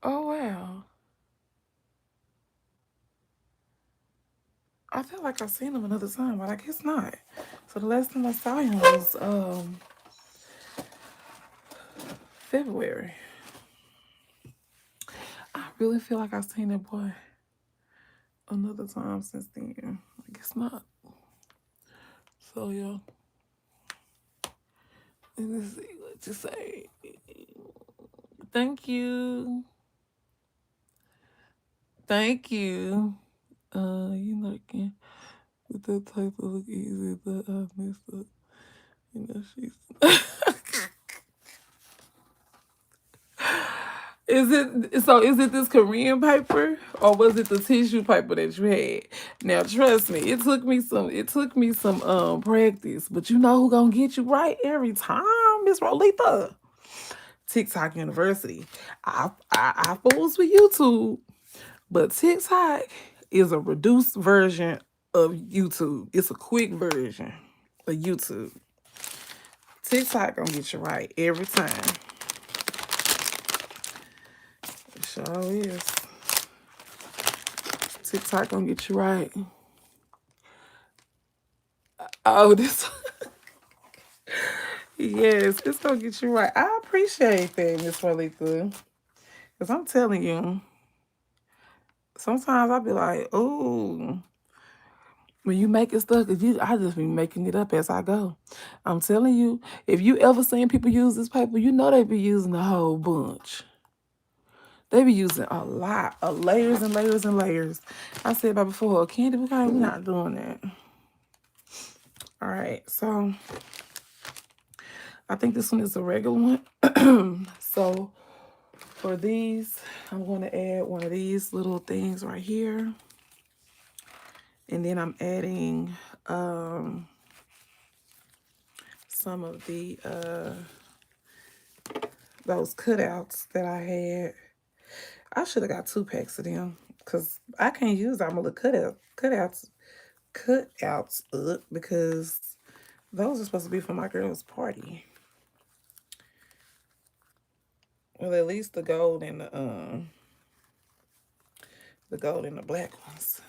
Speaker 1: Oh wow. I feel like I've seen him another time, but I guess not. So the last time I saw him was February. I really feel like I've seen that boy another time since then. I guess not. So yeah. Let's see what to say. Thank you. Thank you. You know, again, with that type of look easy, but I messed up. You know, she's. Is it this Korean paper or was it the tissue paper that you had? Now trust me, it took me some practice, but you know who gonna get you right every time, Miss Rolita? TikTok University. I fools with YouTube, but TikTok is a reduced version of YouTube. It's a quick version of YouTube. TikTok gonna get you right every time. It sure is. TikTok gonna get you right. Oh, this. Yes, it's gonna get you right. I appreciate that, Miss Rolita. Because I'm telling you, Sometimes I be like, ooh, when you making stuff, I just be making it up as I go. I'm telling you, if you ever seen people use this paper, you know they be using a whole bunch. They be using a lot of layers and layers and layers. I said about before, candy, we're not doing that. All right, so I think this one is a regular one. So for these, I'm going to add one of these little things right here. And then I'm adding some of the those cutouts that I had. I should have got 2 packs of them because I can't use all my little cutouts up because those are supposed to be for my girl's party. Well, at least the gold and the black ones.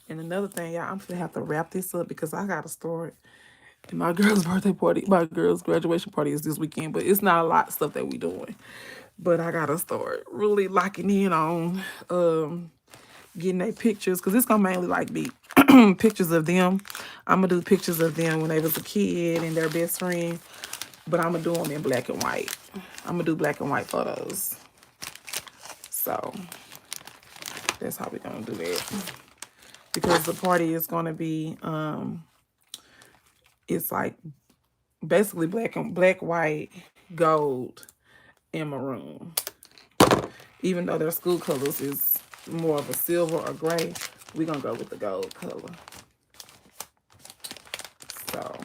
Speaker 1: And another thing, y'all, I'm gonna have to wrap this up because I gotta start. And my girl's birthday party, my girl's graduation party is this weekend, but it's not a lot of stuff that we doing. But I gotta start really locking in on getting their pictures because it's gonna mainly like be pictures of them. I'm gonna do pictures of them when they was a kid and their best friend, but I'm gonna do them in black and white. I'm gonna do black and white photos. So that's how we're gonna do that. Because the party is gonna be it's like basically black, white, gold, and maroon. Even though their school colors is more of a silver or gray, we're gonna go with the gold color. So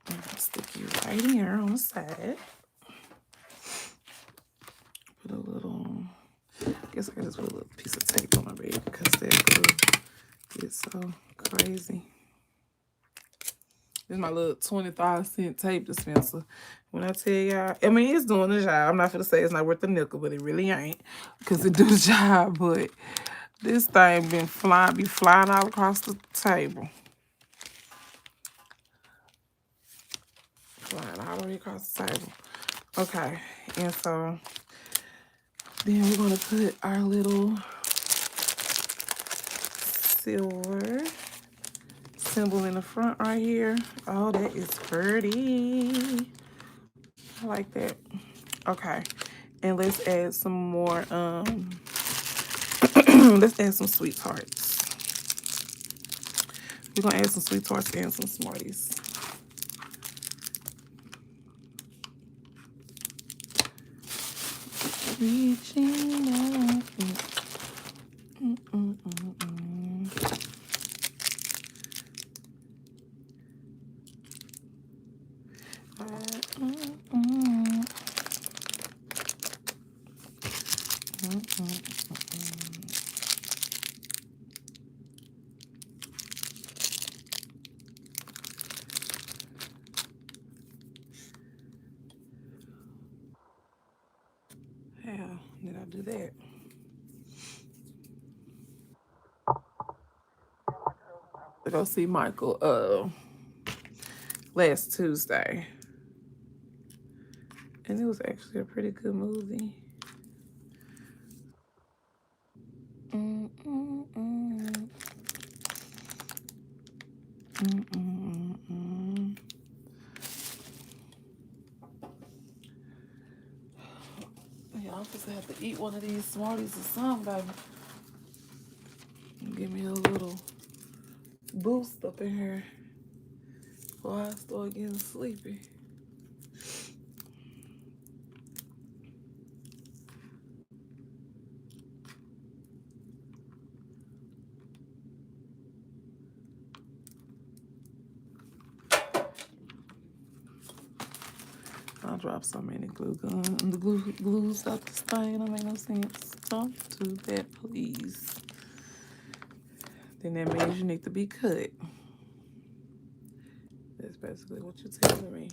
Speaker 1: I'm gonna stick you right here on the side. Put a little, I guess I can just put a little piece of tape on my bed because that glue gets so crazy. This is my little 25-cent tape dispenser. When I tell y'all, I mean, it's doing the job. I'm not going to say it's not worth the nickel, but it really ain't because it do the job. But this thing be flying all across the table. Flying all the way across the table. Okay, and so then we're going to put our little silver symbol in the front right here. Oh, that is pretty. I like that. Okay, and let's add some more let's add some sweethearts. We're gonna add some sweethearts and some Smarties. Reaching out. How did I do that? To go see Michael last Tuesday. And it was actually a pretty good movie. Yeah, I'm supposed to have to eat one of these Smarties or something, baby. Give me a little boost up in here before I start getting sleepy. I dropped so many glue guns. The glues out this thing. Don't make no sense. Don't do that, please. Then that means you need to be cut. That's basically what you're telling me.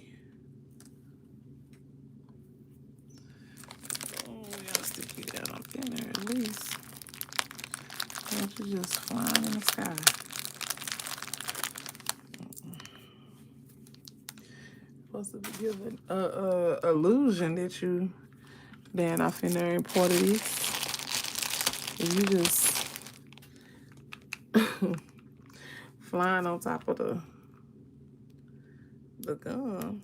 Speaker 1: Oh, we gotta stick you down up in there at least. Don't you just flying in the sky. Supposed to be giving illusion that you Then I finna import this. And you just flying on top of the gum.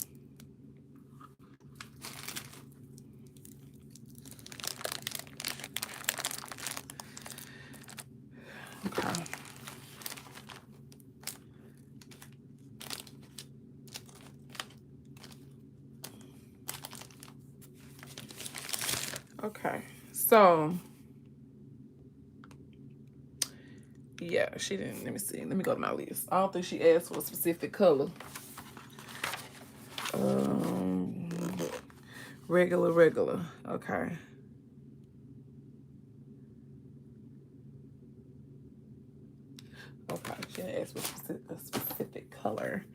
Speaker 1: Okay. Okay. So yeah, she didn't. Let me see. Let me go to my list. I don't think she asked for a specific color. Um, regular. Okay. Okay. She didn't ask for a specific color.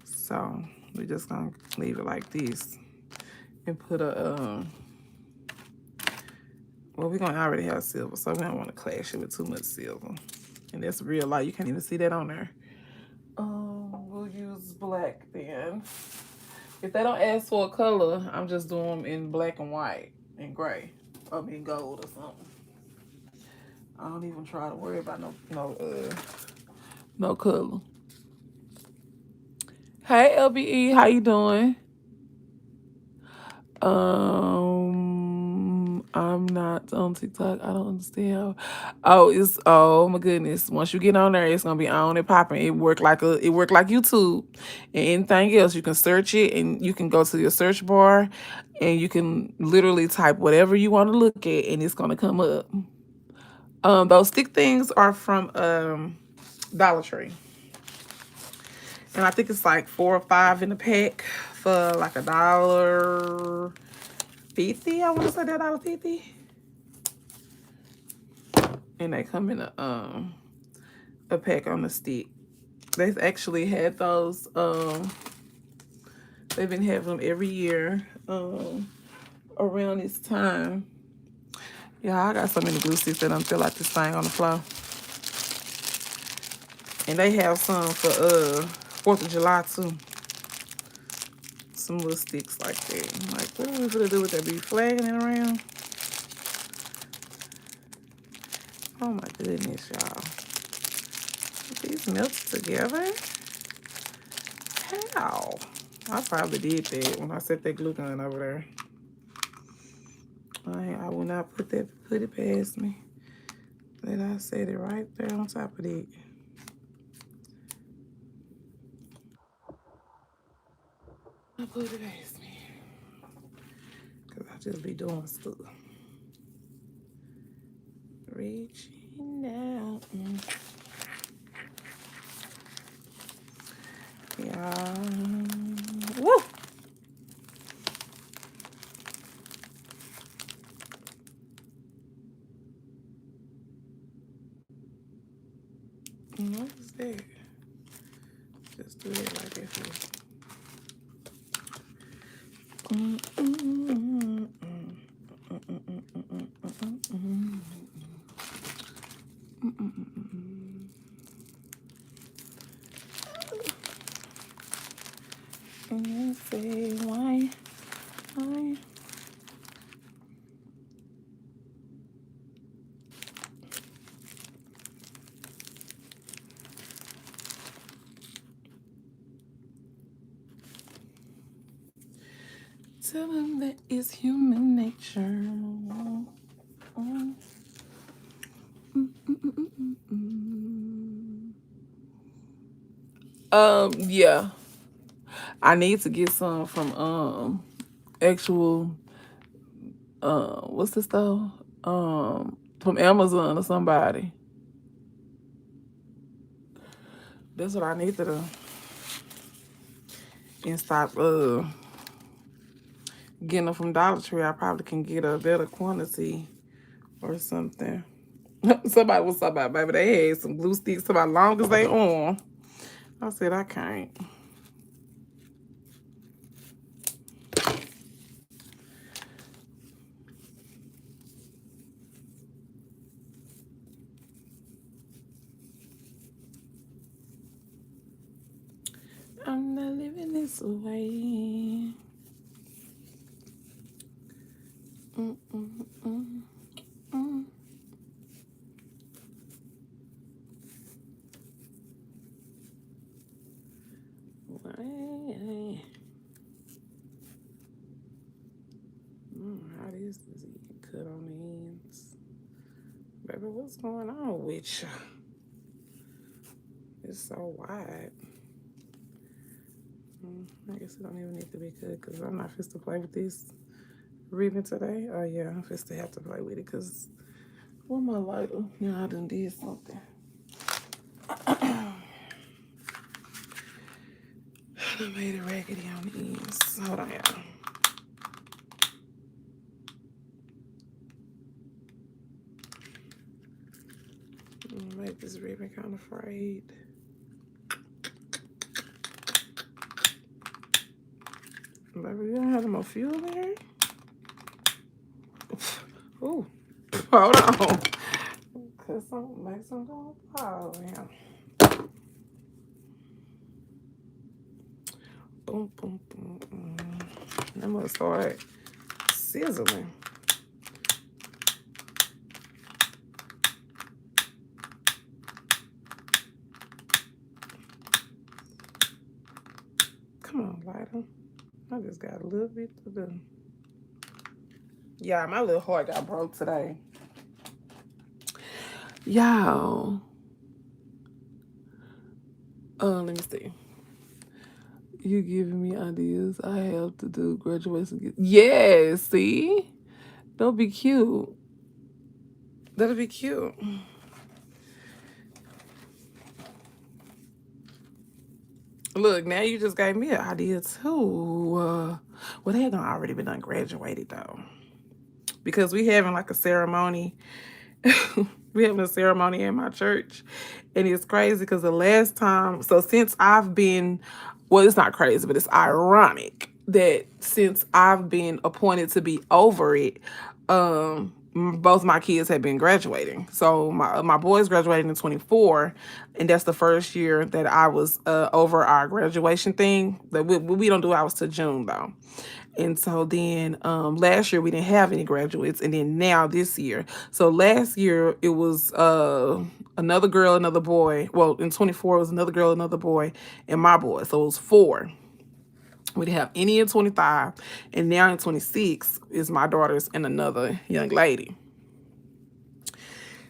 Speaker 1: So we're just gonna leave it like this and put a well, we're gonna already have silver, so we don't want to clash it with too much silver. And that's real light. You can't even see that on there. We'll use black then. If they don't ask for a color, I'm just doing them in black and white and gray. Or in gold or something. I don't even try to worry about no color. Hey LBE, how you doing? I'm not on TikTok. I don't understand how. Oh my goodness. Once you get on there, it's gonna be on and popping. It work like YouTube and anything else. You can search it and you can go to your search bar and you can literally type whatever you want to look at and it's gonna come up. Those stick things are from Dollar Tree. And I think it's like 4 or 5 in a pack for like $1.50. I want to say that $1.50. And they come in a pack on the stick. They've actually had those. They've been having them every year around this time. Yeah, I got so many glue sticks that don't feel like this thing on the floor. And they have some for 4th of July too. Some little sticks like that. I'm like, what are we gonna do with that? Be flagging it around? Oh my goodness, y'all. These melts together? How? I probably did that when I set that glue gun over there. I will not put it past me. Then I set it right there on top of it. I put it past me. Cause I just be doing stuff. Reaching out. Yeah. Woo! What is that? Just do that like that for and you say why? Tell him that it's human nature. Yeah. I need to get some from actual what's this stuff? From Amazon or somebody. That's what I need to do. And stop getting them from Dollar Tree. I probably can get a better quantity or something. Somebody was talking about, baby, they had some glue sticks about long as they on. I said, I can't. I'm not living this way. mm, mm, mm, mm. How this is even cut on the ends. Baby, what's going on with you? It's so wide. I guess it don't even need to be cut because I'm not supposed to play with this ribbon today. Oh yeah, I'm supposed to have to play with it because what my lighter? Yeah, I done did something. I made it raggedy on the ends. Hold on, y'all. Make this ribbon kind of frayed. Baby, you don't have no more fuel in here? Ooh, hold on. Cause some make some going fall down. Boom, boom, boom, boom. I'm gonna start sizzling. Come on, lighter. I just got a little bit to do. Yeah, my little heart got broke today. Y'all. Let me see. You giving me ideas. I have to do graduation. Yes, see? That'll be cute. That'll be cute. Look, now you just gave me an idea too. Well, they had already been done graduated though, because we having like a ceremony. We having a ceremony in my church, and it's crazy because the last time. So since I've been, well, it's not crazy, but it's ironic that since I've been appointed to be over it, both my kids have been graduating. So my boys graduated in 24, and that's the first year that I was over our graduation thing. That we don't do ours till June though. And so then last year we didn't have any graduates, and then now this year. So last year it was another girl, another boy. Well, in 24 it was another girl, another boy, and my boy. So it was 4. We didn't have any in 25, and now in 26 is my daughters and another young lady.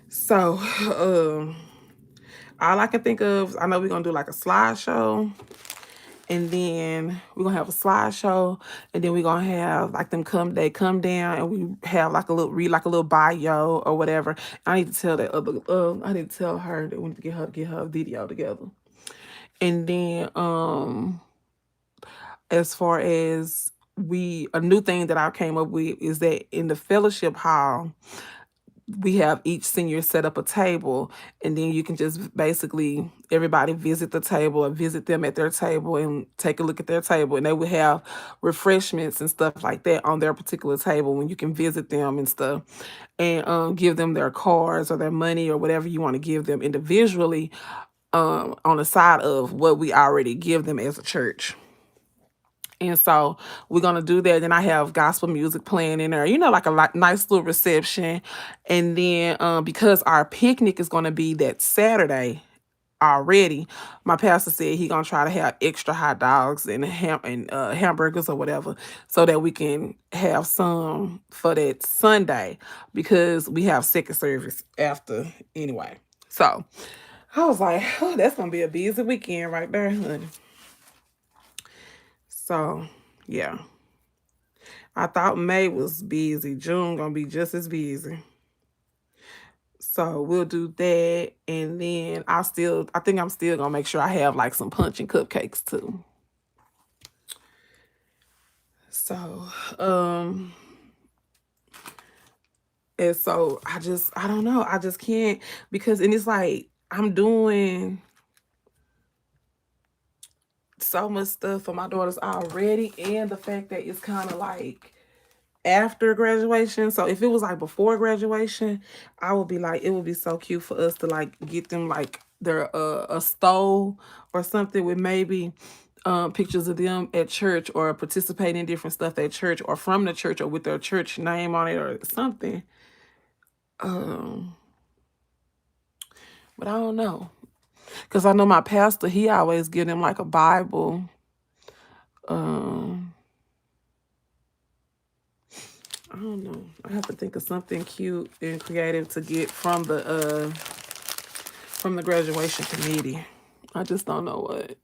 Speaker 1: So all I can think of, I know we're gonna do like a slideshow, and then we're gonna have a slideshow, and then we're gonna have like they come down, and we have like a little read like a little bio or whatever. I need to tell that other I need to tell her that we need to get her video together. And then as far as a new thing that I came up with is that in the fellowship hall, we have each senior set up a table, and then you can just basically everybody visit the table or visit them at their table and take a look at their table, and they would have refreshments and stuff like that on their particular table when you can visit them and stuff, and give them their cards or their money or whatever you want to give them individually, on the side of what we already give them as a church. And so we're gonna do that. Then I have gospel music playing in there, like a nice little reception. And then because our picnic is gonna be that Saturday already, my pastor said he gonna try to have extra hot dogs and hamburgers or whatever, so that we can have some for that Sunday because we have second service after anyway. So I was like, oh, that's gonna be a busy weekend right there, honey. So, yeah. I thought May was busy. June gonna be just as busy. So we'll do that, and then I think I'm still gonna make sure I have like some punch and cupcakes too. So, and so I don't know. I just can't, because, and it's like I'm doing so much stuff for my daughters already, and the fact that it's kind of like after graduation. So if it was like before graduation, I would be like, it would be so cute for us to like get them like their a stole or something with maybe pictures of them at church or participating in different stuff at church or from the church or with their church name on it or something. Um, but I don't know. Because I know my pastor, he always give them like a Bible. Um, I don't know. I have to think of something cute and creative to get from the graduation committee. I just don't know what.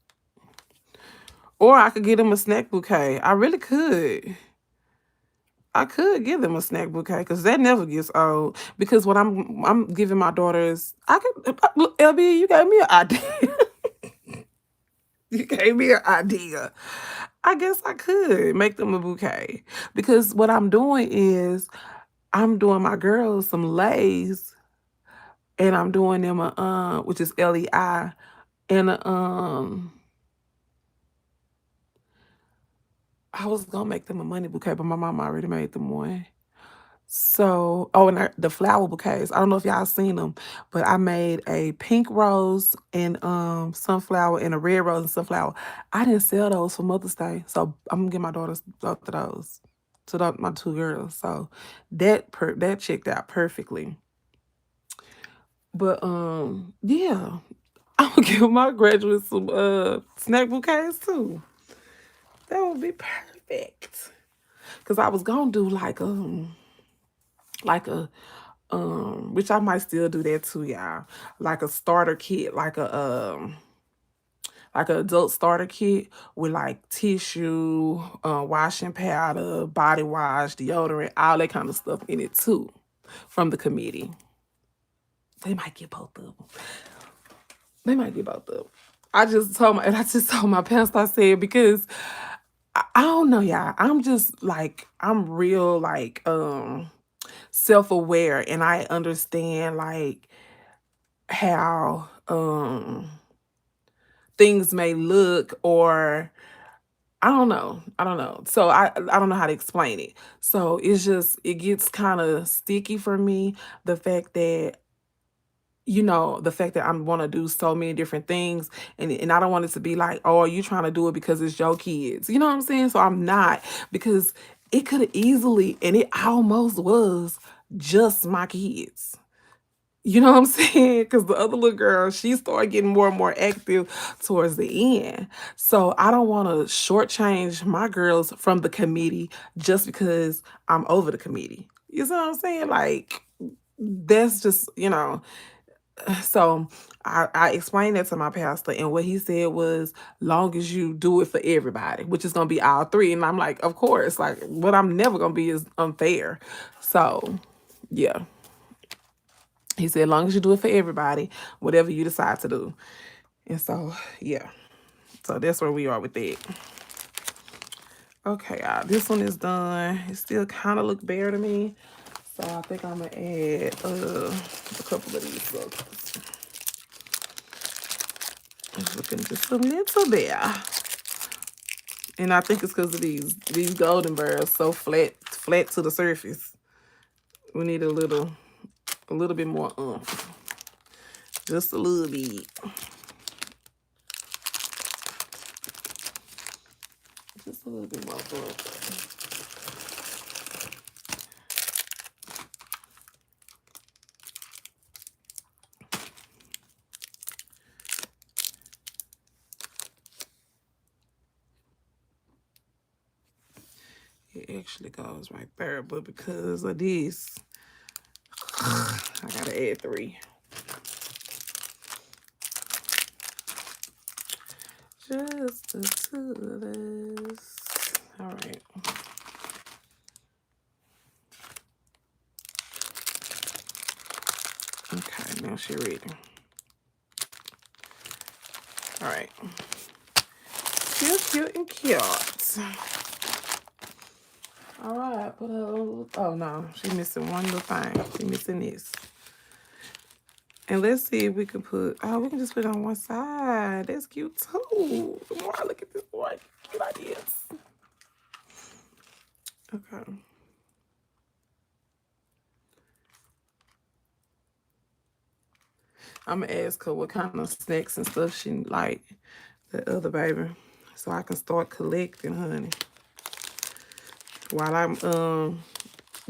Speaker 1: Or I could get them a snack bouquet. I really could. I could give them a snack bouquet because that never gets old. Because what I'm giving my daughters, I could. LB, you gave me an idea. You gave me an idea. I guess I could make them a bouquet because what I'm doing is I'm doing my girls some lays and I'm doing them a which is LEI and a I was gonna make them a money bouquet, but my mom already made them one. So, oh, and the flower bouquets. I don't know if y'all seen them, but I made a pink rose and sunflower and a red rose and sunflower. I didn't sell those for Mother's Day, so I'm gonna get my daughters both of those to my two girls. So that checked out perfectly. But yeah, I'm gonna give my graduates some snack bouquets too. That would be perfect. Cause I was gonna do like a which I might still do that too, y'all. Like a starter kit, like an adult starter kit with like tissue, washing powder, body wash, deodorant, all that kind of stuff in it too from the committee. They might get both of them. They might get both of them. I just told my pastor, I said, because I don't know, y'all. I'm just like, I'm real like self-aware and I understand like how things may look or I don't know. I don't know. So I don't know how to explain it. So it's just it gets kind of sticky for me the fact that the fact that I'm want to do so many different things and I don't want it to be like, oh, are you trying to do it because it's your kids? You know what I'm saying? So I'm not because it could have easily and it almost was just my kids. You know what I'm saying? Because the other little girl, she started getting more and more active towards the end. So I don't want to shortchange my girls from the committee just because I'm over the committee. You see what I'm saying? Like, that's just, so I explained that to my pastor, and what he said was, long as you do it for everybody, which is gonna be all three. And I'm like, of course, like what I'm never gonna be is unfair. So yeah. He said, long as you do it for everybody, whatever you decide to do. And so, yeah. So that's where we are with that. Okay, y'all. This one is done. It still kind of look bare to me. So I think I'm going to add a couple of these suckers. It's looking just a little bare. And I think it's because of these golden barrels so flat to the surface. We need a little bit more oomph. Just a little bit. Just a little bit more oomph. It actually goes right there, but because of this, I gotta add 3. Just the 2 of us. All right. Okay, now she ready. All right. Cute and cute. All right, put her. Oh no, she missing one little thing. She missing this. And let's see if we can put. Oh, we can just put it on one side. That's cute too. The more I look at this, the more cute ideas. Okay. I'm gonna ask her what kind of snacks and stuff she like. The other baby. so I can start collecting, honey. While I'm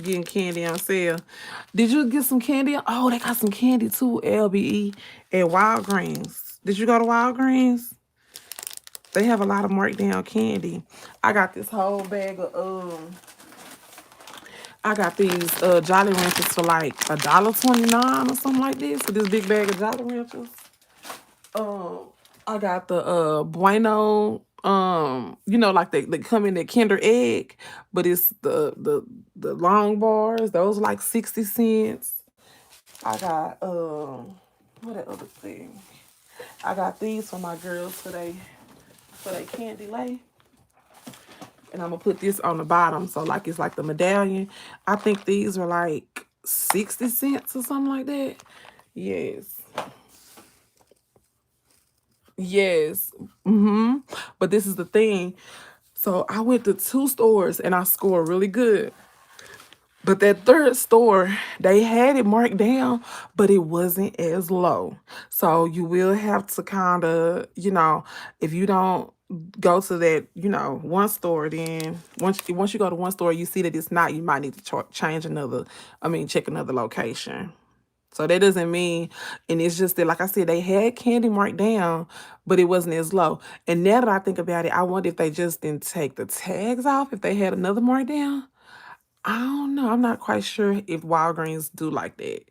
Speaker 1: getting candy on sale. Did you get some candy? Oh, they got some candy too, LBE at Walgreens. Did you go to Walgreens? They have a lot of marked down candy. I got this whole bag of I got these Jolly Ranchers for like $1.29 or something like this. For this big bag of Jolly Ranchers. I got the Bueno, you know, like they come in the Kinder Egg, but it's the long bars. Those are like 60 cents. I got what that other thing? I got these for my girls for they candy lay. And I'm gonna put this on the bottom, so like it's like the medallion. I think these are like 60 cents or something like that. Yes. Yes. But this is the thing. So I went to 2 stores and I scored really good. But that third store, they had it marked down, but it wasn't as low. So you will have to kind of, you know, if you don't go to that, you know, one store, then once you go to one store, you see that it's not, you might need to change check another location. So that doesn't mean, and it's just that, like I said, they had candy marked down, but it wasn't as low. And now that I think about it, I wonder if they just didn't take the tags off, if they had another markdown. I don't know. I'm not quite sure if Walgreens do like that,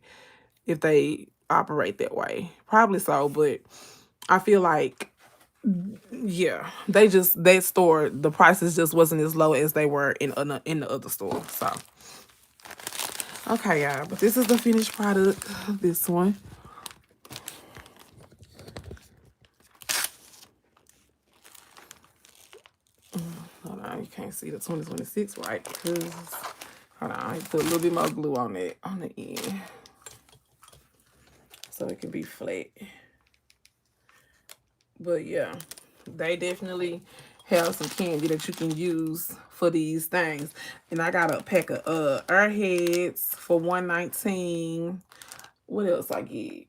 Speaker 1: if they operate that way. Probably so, but I feel like, yeah, that store, the prices just wasn't as low as they were in the other store. So, okay, y'all, but this is the finished product. This one. Hold on, you can't see the 2026 right. Hold on, I put a little bit more glue on it on the end, so it can be flat. But yeah, they definitely have some candy that you can use for these things. And I got a pack of Airheads for $1.19. What else I get?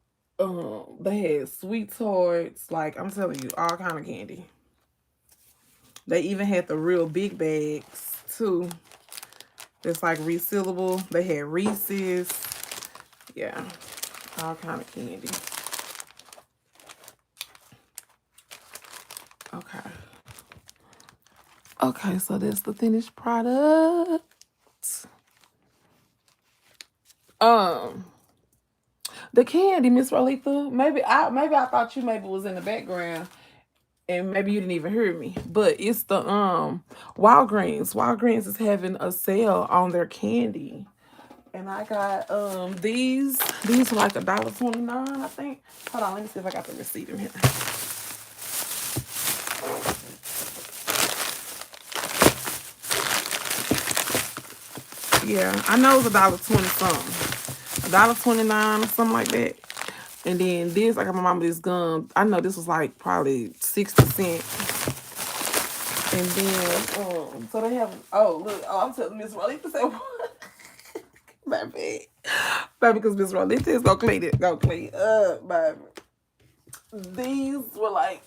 Speaker 1: They had sweet tarts, like I'm telling you, all kind of candy. They even had the real big bags too. It's like resealable. They had Reese's. Yeah, all kind of candy. Okay. Okay, so that's the finished product. The candy, Miss Rolitha. Maybe I thought you maybe was in the background and maybe you didn't even hear me. But it's the Walgreens. Walgreens is having a sale on their candy. And I got these. These are like $1.29, I think. Hold on, let me see if I got the receipt in here. Yeah, I know it's $1.20 something. $1.29 or something like that. And then this, I got my mama this gum. I know this was like probably 60 cents. And then, so they have, oh, look, I'm telling Miss Rolita say what? Baby. Baby, because Miss Rolita is going to clean it. Go clean up, baby. These were like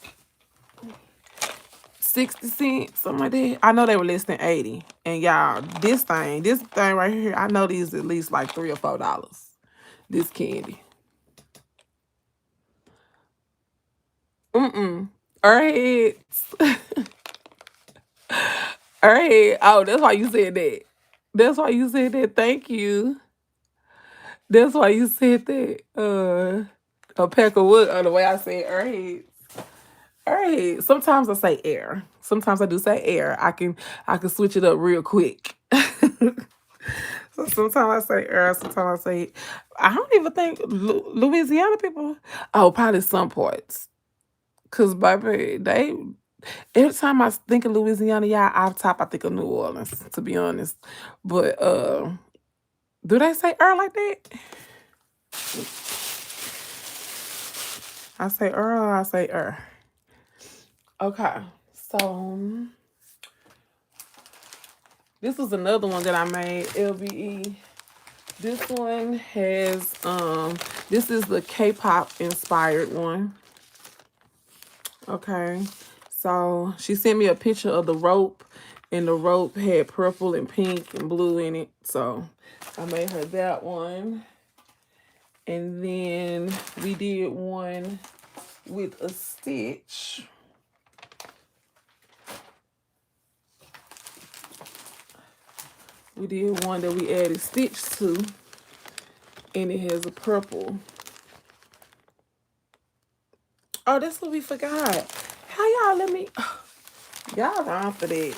Speaker 1: 60 cents, something like that. I know they were less than 80. And y'all, this thing right here, I know these at least like $3 or $4. This candy. Airheads. Airhead. Oh, that's why you said that. That's why you said that. Thank you. That's why you said that. A peck of wood. Oh, the way I say airheads. Airheads. Sometimes I say air. Sometimes I do say air. I can switch it up real quick. So sometimes I say air. Sometimes I say. I don't even think Louisiana people. Oh, probably some parts. Cause baby, every time I think of Louisiana, yeah, off top I think of New Orleans, to be honest. But do they say like that? I say or I say Okay. So this was another one that I made, LBE. This one has this is the K-pop inspired one. Okay. So she sent me a picture of the rope, and the rope had purple and pink and blue in it. So I made her that one. And then we did one with a stitch. We did one that we added stitch to, and it has a purple. Oh, that's what we forgot. How y'all let me... Y'all wrong for that.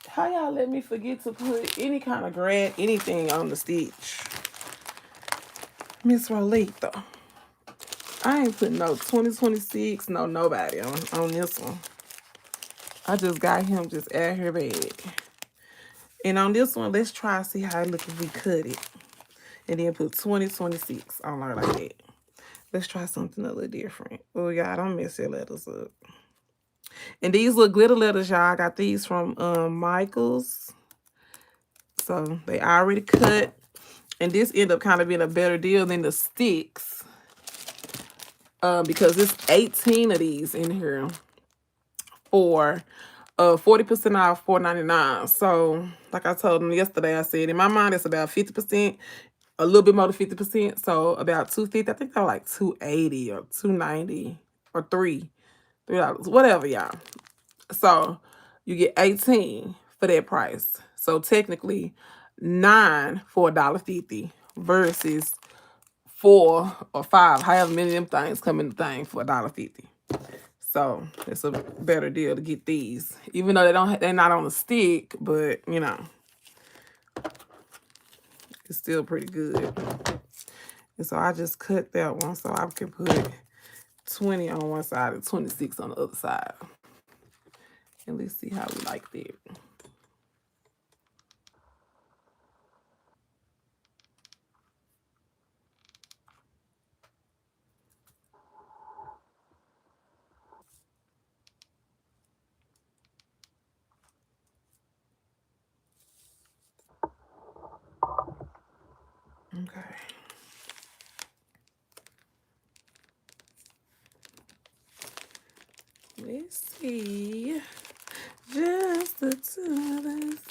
Speaker 1: How y'all let me forget to put any kind of grad anything on the stitch? Miss Rolita. I ain't putting no 2026, no nobody on this one. I just got him just at her bag. And on this one, let's try to see how it looks if we cut it. And then put 2026 on her like that. Let's try something a little different. Oh, y'all, don't mess your letters up. And these little glitter letters, y'all, I got these from Michael's. So they already cut. And this ended up kind of being a better deal than the sticks. Because it's 18 of these in here for 40% off, $4.99. So, like I told them yesterday, I said in my mind it's about 50%, a little bit more than 50%. So about $250. I think they're like $280 or $290 or $3, whatever, y'all. So you get 18 for that price. So technically 9 for $1.50 versus 4 or 5, however many of them things come in the thing for $1.50. So it's a better deal to get these, even though they're not on a stick, but you know, it's still pretty good. And so I just cut that one so I can put 20 on one side and 26 on the other side. And let's see how we like that. Okay. Let's see. Just the two of us.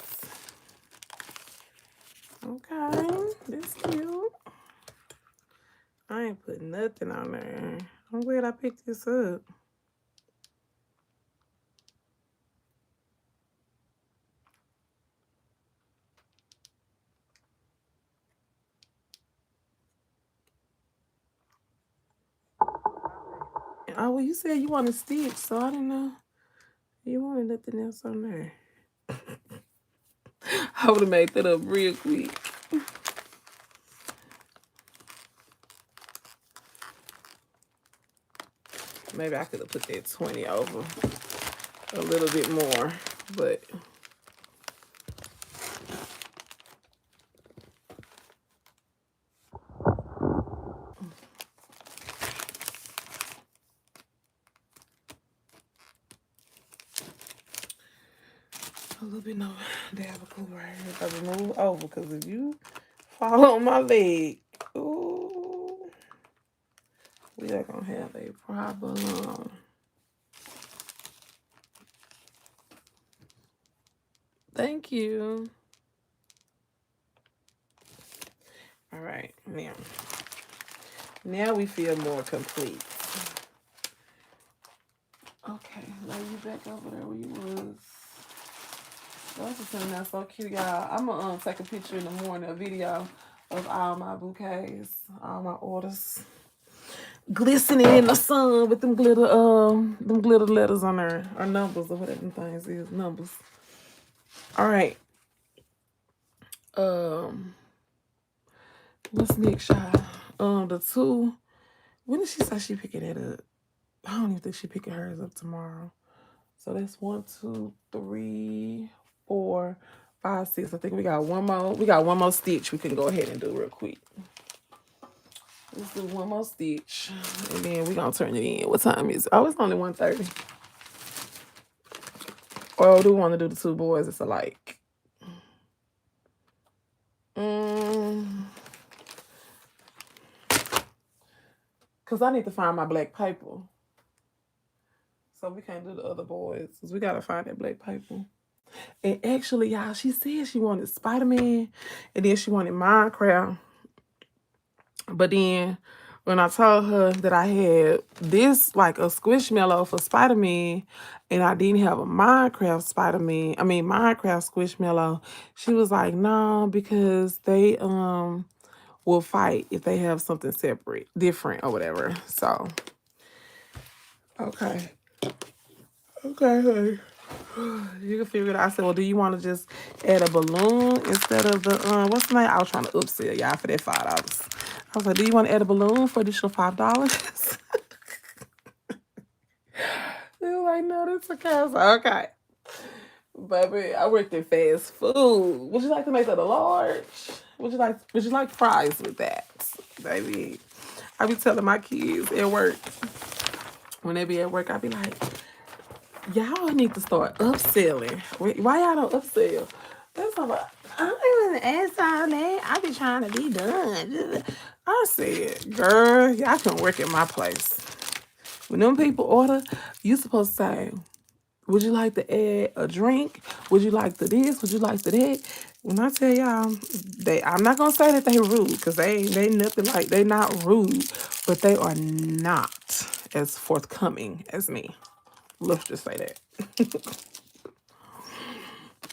Speaker 1: Okay, that's cute. I ain't putting nothing on there. I'm glad I picked this up. Oh, well, you said you want to stitch, so I didn't know you wanted nothing else on there. I would have made that up real quick. Maybe I could have put that 20 over a little bit more, but a little bit no dab of glue right here. If I move over, because if you fall on my leg, ooh, we are gonna have a problem. Thank you. All right, now we feel more complete. Okay, lay you back over there where you was. Those are something that's so cute, y'all. I'm gonna take a picture in the morning, a video of all my bouquets, all my orders, glistening in the sun with them glitter letters on there, or numbers, or whatever them things is, numbers. All right. What's next, y'all? The two. When did she say she picking that up? I don't even think she picking hers up tomorrow. So that's 1, 2, 3, 4, 5, 6. I think we got one more. We got one more stitch we can go ahead and do real quick. Let's do one more stitch, and then we're gonna turn it in. What time is it? Oh, it's only 1:30. Oh, do we want to do the two boys? It's alike. Because I need to find my black paper. So we can't do the other boys. Cause we gotta find that black paper. And actually, y'all, she said she wanted Spider-Man, and then she wanted Minecraft. But then when I told her that I had this like a Squishmallow for Spider-Man and I didn't have a Minecraft Squishmallow, she was like, no, because they will fight if they have something separate, different or whatever. So okay. Okay, honey. You can figure it out. I said, well, do you want to just add a balloon instead of the what's the name? I was trying to upsell y'all for that $5. I was like, do you want to add a balloon for additional $5? They were like, no, that's okay. I was like, okay. Baby, I worked in fast food. Would you like to make that a large? Would you like fries with that? Baby. I be telling my kids at work, when they be at work, I be like, y'all need to start upselling. Why y'all don't upsell? That's all about, I don't even ask all that. I be trying to be done. I said, girl, y'all can work at my place. When them people order, you supposed to say, would you like to add a drink? Would you like to this? Would you like to that? When I tell y'all, I'm not gonna say that they rude, because they nothing like, they not rude, but they are not as forthcoming as me. Let's just say that.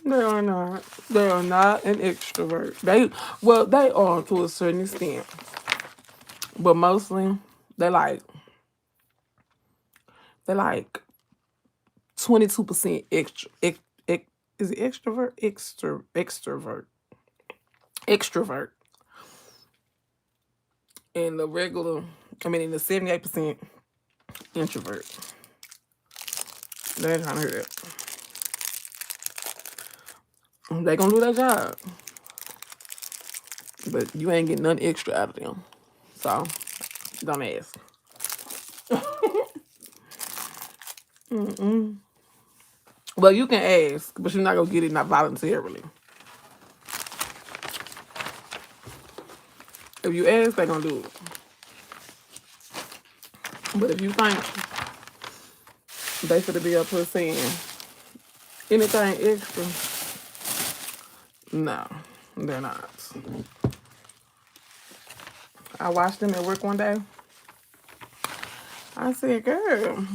Speaker 1: They are not. They are not an extrovert. They are to a certain extent, but mostly they like 22% extra. Is it extrovert? Extrovert. And the regular, in the 78% introvert. They ain't trying to hear that. They gonna do their job, but you ain't getting nothing extra out of them. So don't ask. Well, you can ask, but you're not gonna get it not voluntarily. If you ask, they gonna do it. But if you think they finna be up here saying anything extra, no, they're not. I watched them at work one day. I said, girl,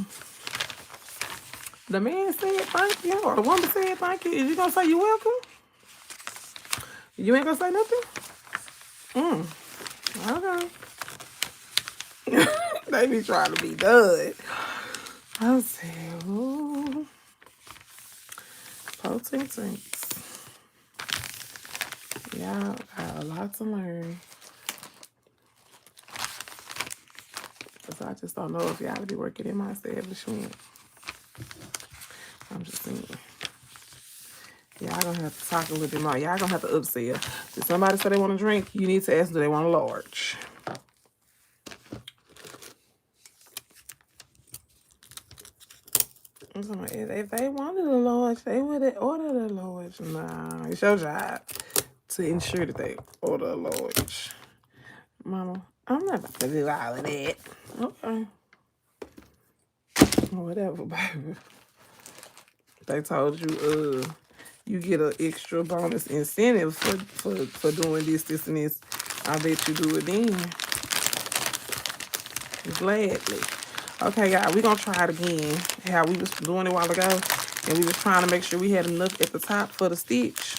Speaker 1: the man said thank you, or the woman said thank you. Is you gonna say you welcome? You ain't gonna say nothing? Okay. They be trying to be done. I said, ooh, protein drinks. Y'all got a lot to learn. So I just don't know if y'all be working in my establishment. I'm just saying. Y'all gonna have to talk a little bit more. Y'all gonna have to upsell. If somebody say they want a drink, you need to ask, do they want a large? If they wanted a large, they would have ordered a large. Nah, it's your job to ensure that they order a large. Mama, I'm not about to do all of that. Okay. Whatever, baby. They told you, you get an extra bonus incentive for doing this, and this. I bet you do it then. Gladly. Okay, y'all, we're going to try it again. How we was doing it a while ago. And we was trying to make sure we had enough at the top for the stitch.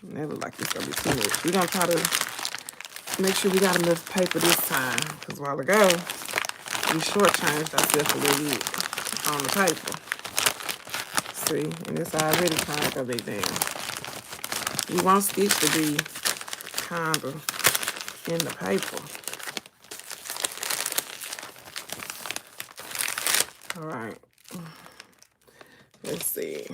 Speaker 1: That look like it's going to be too much. We're going to try to make sure we got enough paper this time. Because a while ago, we shortchanged ourselves a little bit on the paper. See? And it's already trying to go big down. We want stitch to be kind of in the paper. All right. Let's see.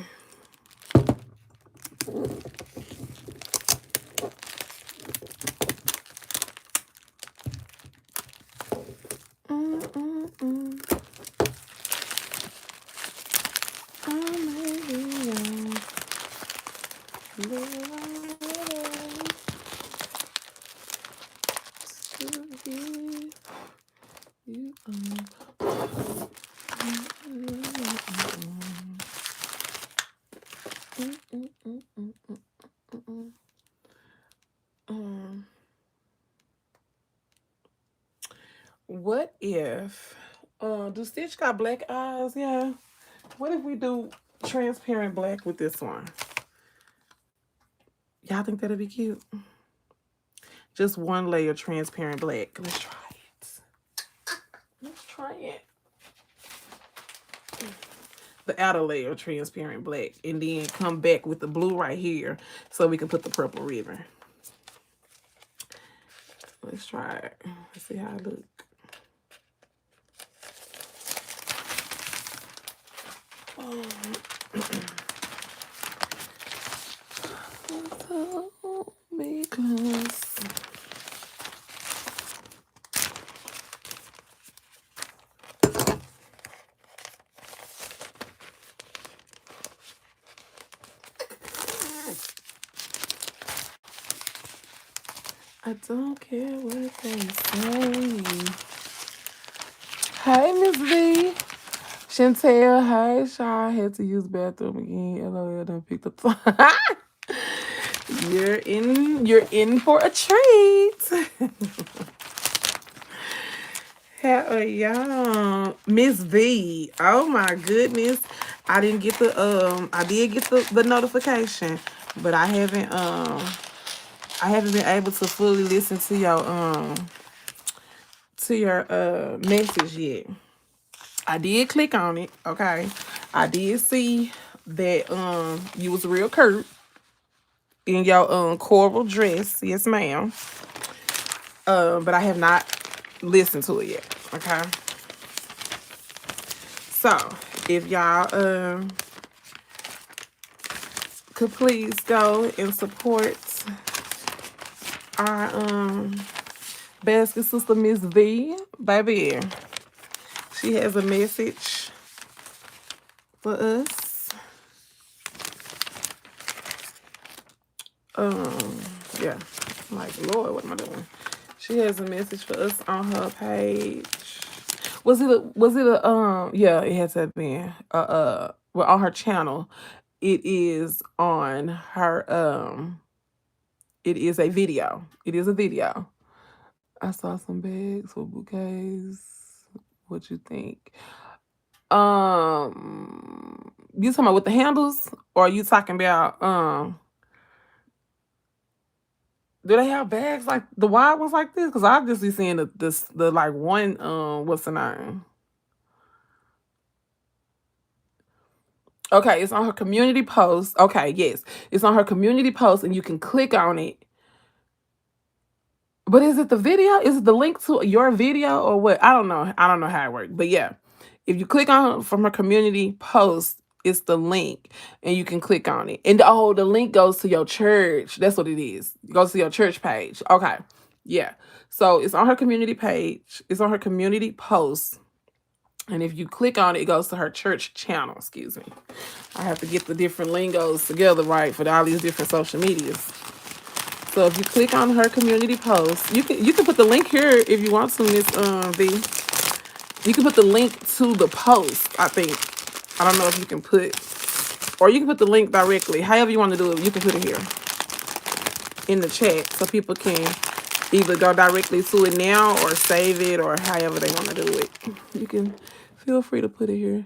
Speaker 1: What if do Stitch got black eyes? Yeah. What if we do transparent black with this one? Y'all think that'd be cute? Just one layer transparent black. Let's try it. Let's try it. The outer layer transparent black, and then come back with the blue right here so we can put the purple ribbon. Let's try it. Let's see how it looks. Because I don't care what they say. Hey, Miss V. Chantel, hey, Shaw. I had to use bathroom again. LOL done picked up. You're in for a treat. Hell yeah. Miss V. Oh my goodness. I didn't get I did get the notification, but I haven't been able to fully listen to your message yet. I did click on it, okay. I did see that you was real cute in your coral dress, yes ma'am. But I have not listened to it yet, okay. So if y'all could please go and support our basket sister Miss V, baby. She has a message for us. Yeah. I'm like, Lord, what am I doing? She has a message for us on her page. Was it a yeah, it has to have been well, on her channel. It is on her it is a video. It is a video. I saw some bags for bouquets. What you think? You talking about with the handles, or are you talking about do they have bags like the wide ones like this? Because I just be seeing the like one what's the name? Okay, it's on her community post. Okay, yes, it's on her community post, and you can click on it. But is it the video? Is it the link to your video or what? I don't know. I don't know how it works. But yeah, if you click on from her community post, it's the link, and you can click on it. And the link goes to your church. That's what it is. It goes to your church page. Okay, yeah. So it's on her community page. It's on her community post. And if you click on it, it goes to her church channel. Excuse me. I have to get the different lingos together right for all these different social medias. So if you click on her community post, you can put the link here if you want to, Miss V. You can put the link to the post, I think. I don't know if you can put, or you can put the link directly. However you want to do it, you can put it here in the chat so people can either go directly to it now or save it or however they want to do it. You can feel free to put it here.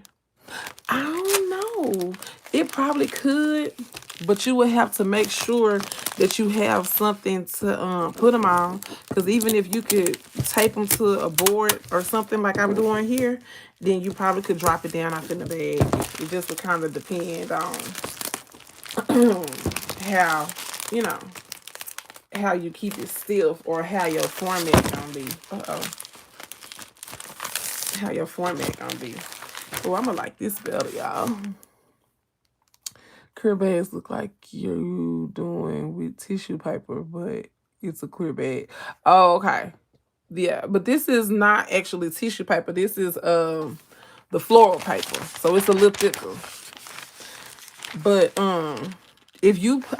Speaker 1: I don't know. It probably could, but you would have to make sure that you have something to put them on. Because even if you could tape them to a board or something like I'm doing here, then you probably could drop it down off in the bag. It just would kind of depend on how, you know, how you keep it stiff or how your format gonna be. How your format gonna be. Oh, I'm gonna like this better, y'all. Clear bags look like you doing with tissue paper, but it's a clear bag. Oh, okay. Yeah, but this is not actually tissue paper. This is the floral paper. So it's a little thicker. But I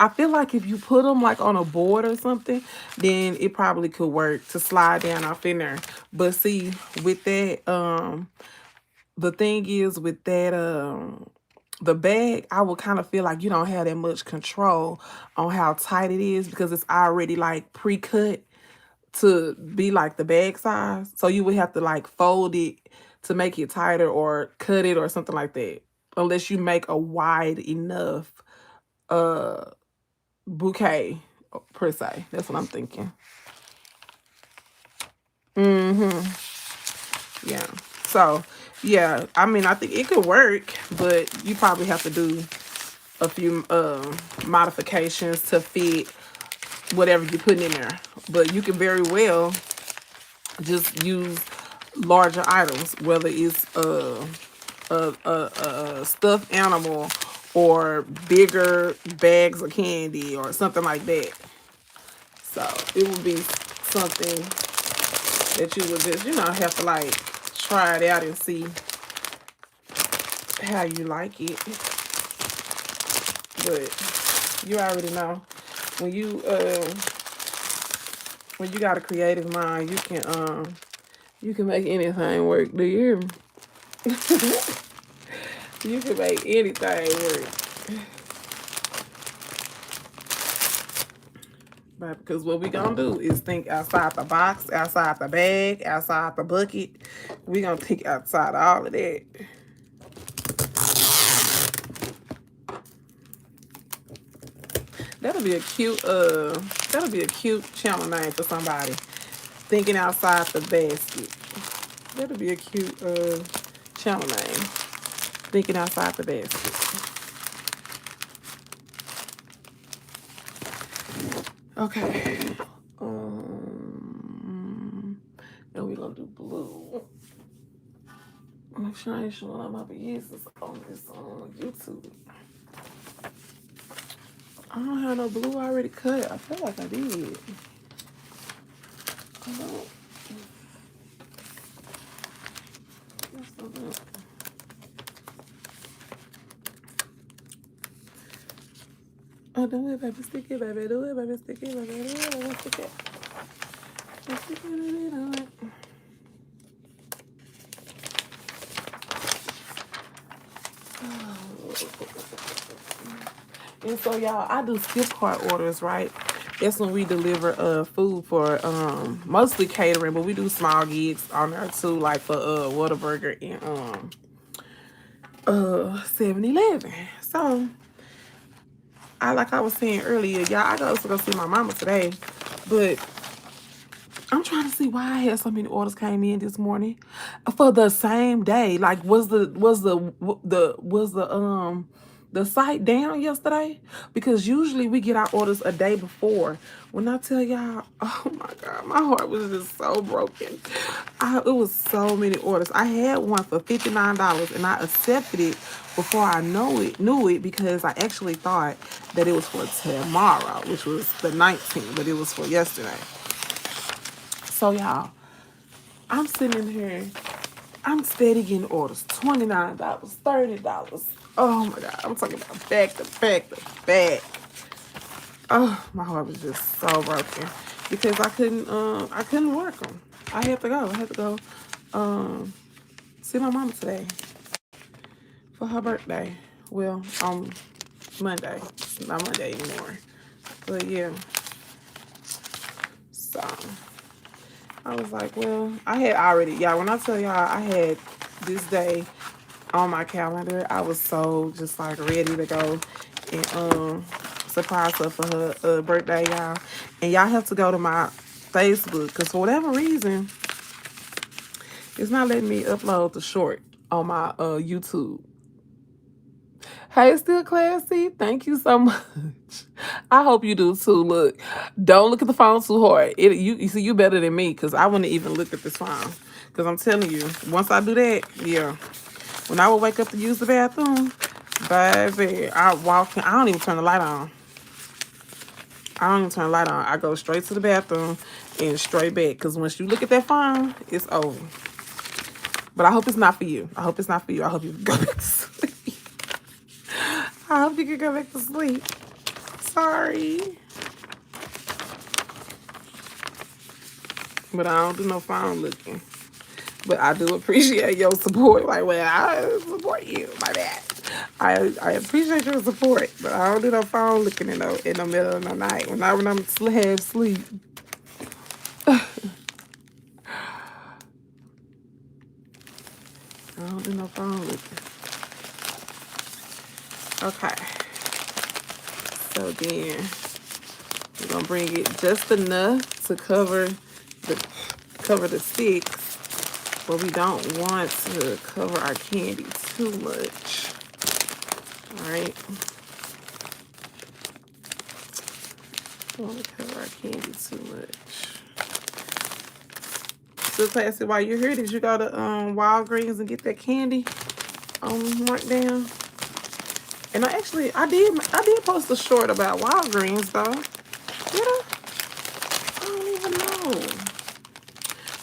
Speaker 1: feel like if you put them like on a board or something, then it probably could work to slide down off in there. But see, with that the thing is with that the bag, I would kind of feel like you don't have that much control on how tight it is because it's already like pre-cut to be like the bag size. So you would have to like fold it to make it tighter or cut it or something like that. Unless you make a wide enough uh bouquet per se. That's what I'm thinking. Yeah. So yeah, I mean I think it could work, but you probably have to do a few modifications to fit whatever you're putting in there. But you can very well just use larger items, whether it's a stuffed animal or bigger bags of candy or something like that. So it would be something that you would just, have to like try it out and see how you like it. But you already know when you got a creative mind, you can make anything work. Do you hear me? You can make anything work. Right, because what we gonna do is think outside the box, outside the bag, outside the bucket. We gonna think outside all of that. That'll be a cute channel name for somebody. Thinking outside the basket. That'll be a cute channel name. Thinking outside the basket. Okay. And we're gonna do blue. I'm sure I ain't showing up my business on this on YouTube. I don't have no blue already cut. I feel like I did. I don't. Oh, do it, baby, stick it, baby, do it, baby, stick it, baby, do it, baby, stick it. And so y'all, I do skip cart orders, right? That's when we deliver food for mostly catering, but we do small gigs on there too, like for Whataburger and 7-Eleven. So like I was saying earlier, y'all, I got to go see my mama today, but I'm trying to see why I had so many orders came in this morning for the same day. Like, was the site down yesterday? Because usually we get our orders a day before. When I tell y'all, oh my God, my heart was just so broken. It was so many orders. I had one for $59 and I accepted it before I knew it because I actually thought that it was for tomorrow, which was the 19th, but it was for yesterday. So y'all, I'm sitting in here, I'm steady getting orders, $29, $30. Oh my God, I'm talking about back to back to back. Oh, my heart was just so broken because I couldn't work them. I had to go see my mama today for her birthday. Well, on Monday. It's not Monday anymore. But yeah. So I was like, well, I had already, y'all, when I tell y'all I had this day on my calendar, I was so just like ready to go and surprise her for her birthday, y'all. And y'all have to go to my Facebook because for whatever reason, it's not letting me upload the short on my YouTube. Hey, Still Classy. Thank you so much. I hope you do too. Look, don't look at the phone too hard. You see, you better than me because I wouldn't even look at this phone. Because I'm telling you, once I do that, yeah. When I would wake up to use the bathroom, baby, I walk in. I don't even turn the light on. I go straight to the bathroom and straight back. Because once you look at that phone, it's over. But I hope it's not for you. I hope you can go back to sleep. I hope you can go back to sleep. Sorry. But I don't do no phone looking. But I do appreciate your support. Like, well, I support you. My bad. I appreciate your support, but I don't do no phone looking in the middle of the night when I'm half asleep. I don't do no phone looking. Okay. So then we're gonna bring it just enough to cover the sticks, but we don't want to cover our candy too much. All right. Don't want to cover our candy too much. So classy, while you're here, did you go to Walgreens and get that candy markdown? And I did post a short about Walgreens though. Did I? I don't even know.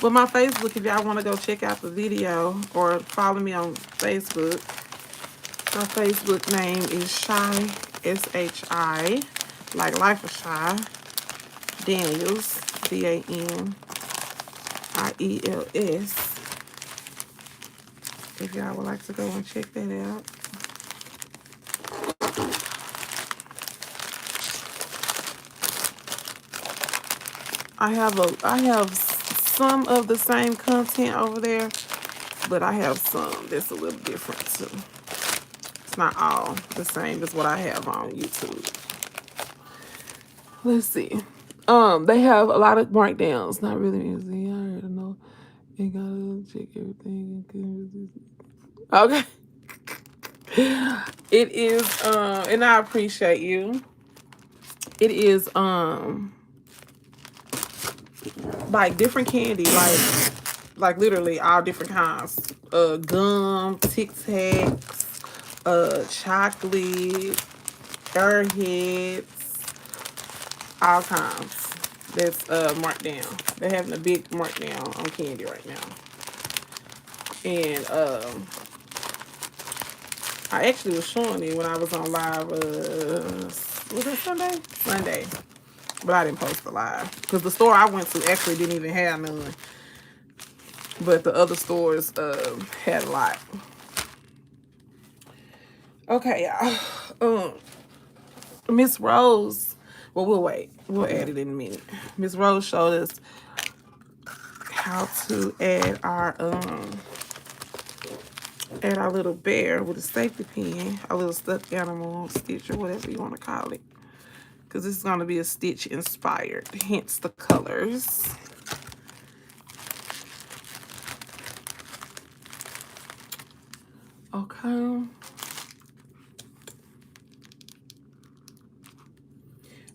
Speaker 1: But my Facebook, if y'all want to go check out the video or follow me on Facebook, my Facebook name is Shy, S-H-I, like Life of Shy, Daniels, D-A-N-I-E-L-S. If y'all would like to go and check that out. I have some of the same content over there, but I have some that's a little different too. It's not all the same as what I have on YouTube. Let's see. They have a lot of markdowns. Not really easy. I already know. You gotta check everything. Okay. It is and I appreciate you. It is like different candy, like literally all different kinds. Gum, Tic Tacs, chocolate, Airheads, all kinds. That's marked down. They're having a big markdown on candy right now. And I actually was showing it when I was on live. Was it Sunday? Sunday. But I didn't post the live because the store I went to actually didn't even have none. But the other stores had a lot. Okay, y'all. Miss Rose. Well, we'll wait. We'll add it in a minute. Miss Rose showed us how to add our little bear with a safety pin, a little stuffed animal stitch or whatever you want to call it. Because this is going to be a Stitch inspired, hence the colors. Okay.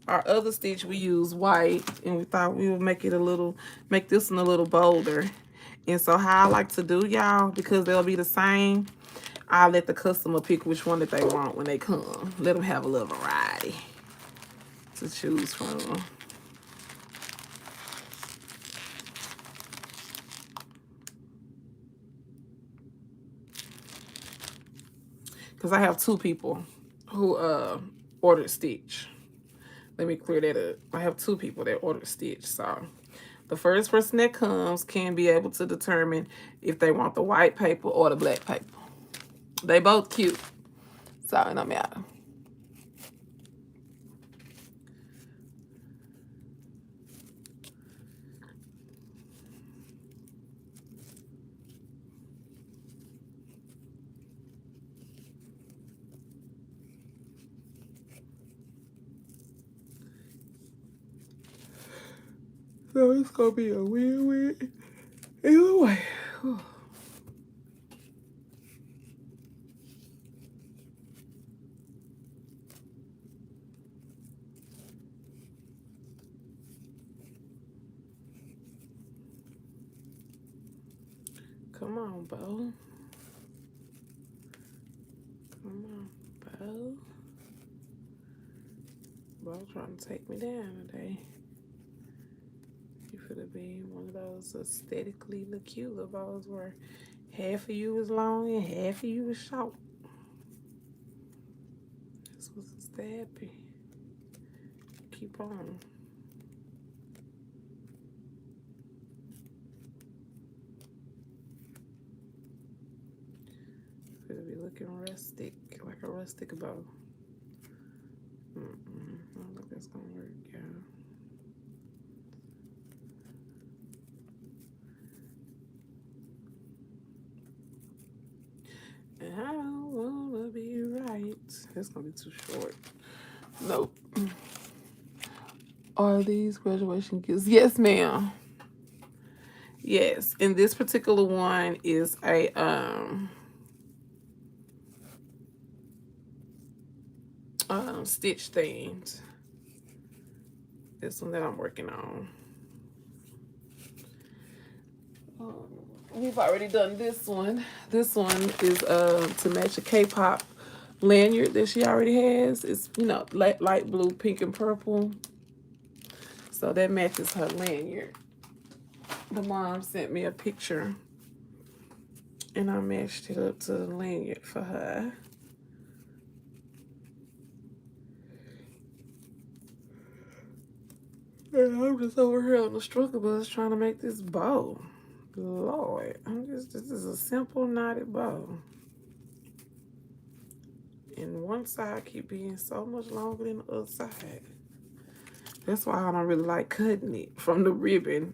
Speaker 1: Our other stitch we use white, and we thought we would make this one a little bolder. And so how I like to do, y'all, because they'll be the same, I'll let the customer pick which one that they want when they come. Let them have a little variety to choose from. Because I have 2 people who ordered Stitch. Let me clear that up. I have 2 people that ordered Stitch. So the first person that comes can be able to determine if they want the white paper or the black paper. They both cute. So it don't matter. So it's gonna be a weird either way. Come on, Bo. Come on, Bo. Bo trying to take me down today. You could be one of those aesthetically licular bows where half of you is long and half of you is short. This was a stabby. Keep on. It'll be looking rustic, like a rustic bow. I don't think that's gonna work, yeah. I don't wanna be right. That's gonna be too short. Nope. Are these graduation gifts? Yes, ma'am. Yes, and this particular one is a stitch themed. This one that I'm working on. We've already done this one. This one is to match a K-pop lanyard that she already has. It's, you know, light blue, pink, and purple. So that matches her lanyard. The mom sent me a picture and I matched it up to the lanyard for her. And I'm just over here on the struggle bus trying to make this bow. Lord, this is a simple knotted bow. And one side keep being so much longer than the other side. That's why I don't really like cutting it from the ribbon.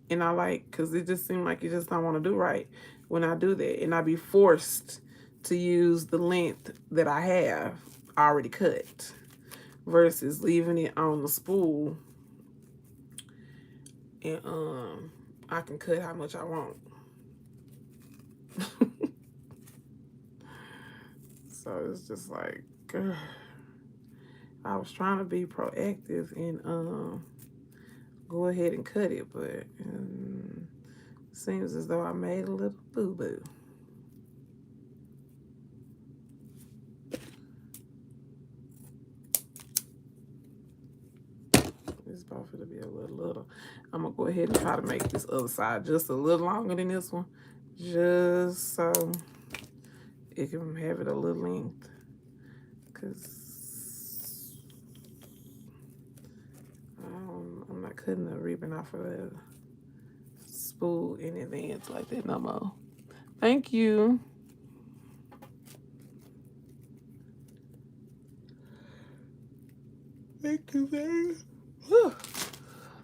Speaker 1: And I like, because it just seemed like you just don't want to do right when I do that. And I be forced to use the length that I have already cut versus leaving it on the spool. And I can cut how much I want. So it's just like, I was trying to be proactive and go ahead and cut it, but it seems as though I made a little boo-boo. This both to be a little. I'm gonna go ahead and try to make this other side just a little longer than this one, just so it can have it a little length. Cause I'm not cutting the ribbon off of the spool in advance like that no more. Thank you. Thank you very much.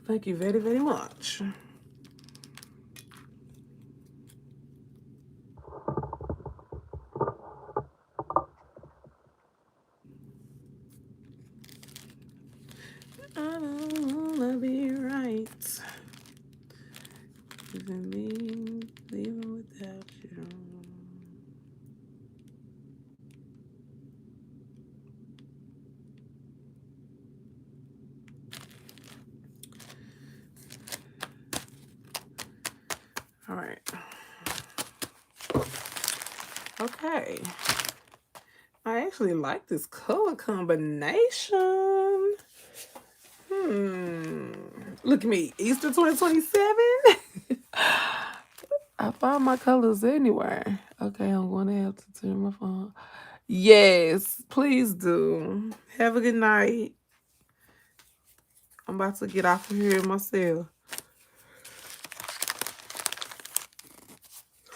Speaker 1: Thank you very, very much. I don't wanna be right. Even me leaving without you. All right. Okay. I actually like this color combination. Look at me. Easter 2027. I found my colors anywhere. Okay, I'm going to have to turn my phone. Yes, please do. Have a good night. I'm about to get off of here myself.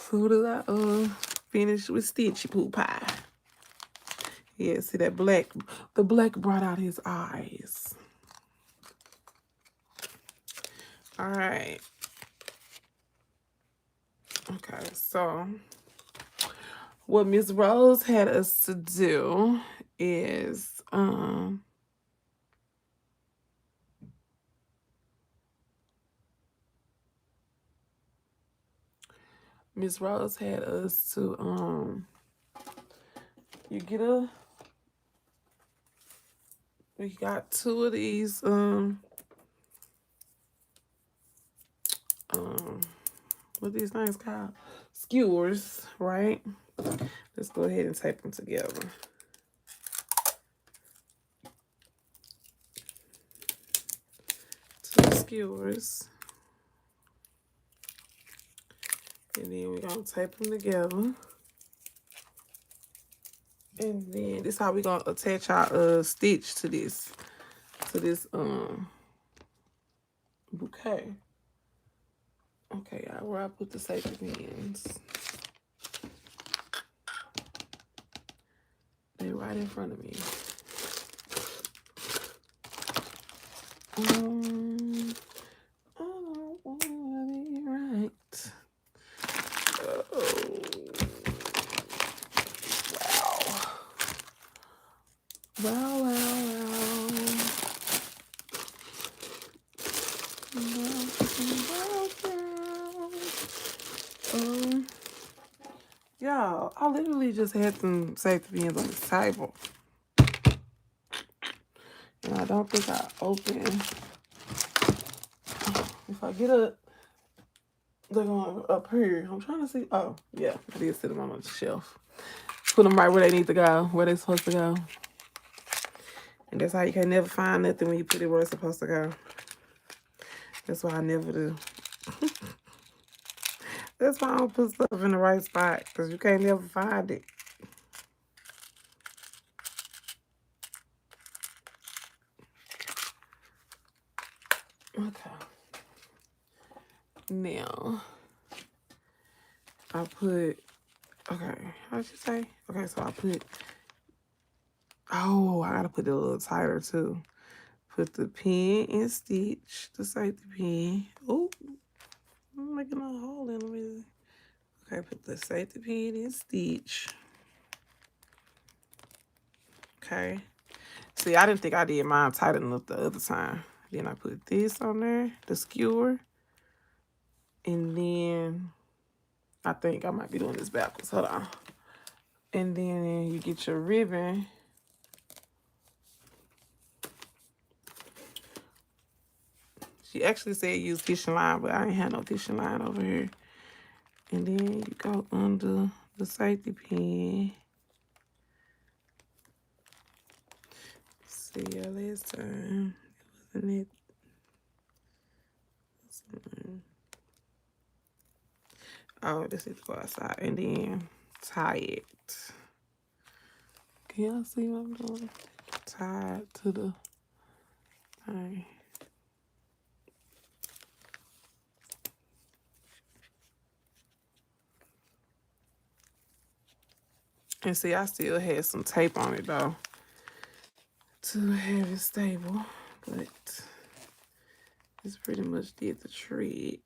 Speaker 1: So did I finish with Stitchy Poo Pie. Yeah, see that black, the black brought out his eyes. All right. Okay, so what Miss Rose had us to do is Miss Rose had us to you get we got two of these what these things called? Skewers, right? Let's go ahead and tape them together. Two skewers. And then we're gonna tape them together. And then this is how we're gonna attach our stitch to this bouquet. Okay, y'all, where I put the safety pins. right in front of me. I don't wanna be right. Oh, wow. Y'all, I literally just had some safety pins on this table. And I don't think I opened. If I get up, they're going up here. I'm trying to see. Oh, yeah. I did sit them on the shelf. Put them right where they need to go, where they're supposed to go. And that's how you can never find nothing when you put it where it's supposed to go. That's why I never do. That's why I don't put stuff in the right spot, because you can't never find it. Okay. Now, I put, okay, how'd you say? Okay, so I put, oh, I gotta put it a little tighter too. Put the pin and stitch, the safety pin. Oh, I'm making a hole in it. Okay, put the safety pin and stitch. Okay. See, I didn't think I did mine tight enough the other time. Then I put this on there, the skewer. And then I think I might be doing this backwards. Hold on. And then you get your ribbon. She actually said use fishing line, but I ain't had no fishing line over here. And then you go under the safety pin. See ya last time. It wasn't it. Oh, this is to go outside. And then tie it. Can y'all see what I'm doing? Tie it to the thing. And see, I still had some tape on it though to have it stable, but it's pretty much did the trick.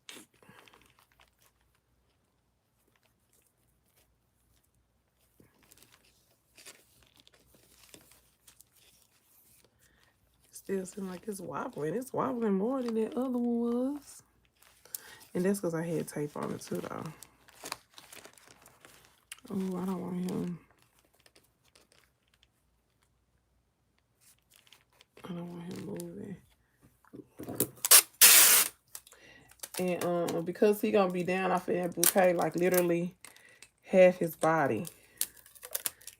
Speaker 1: Still seems like it's wobbling. It's wobbling more than that other one was. And that's because I had tape on it too though. Oh, I don't want him. I don't want him moving. And because he gonna be down off of that bouquet, like literally half his body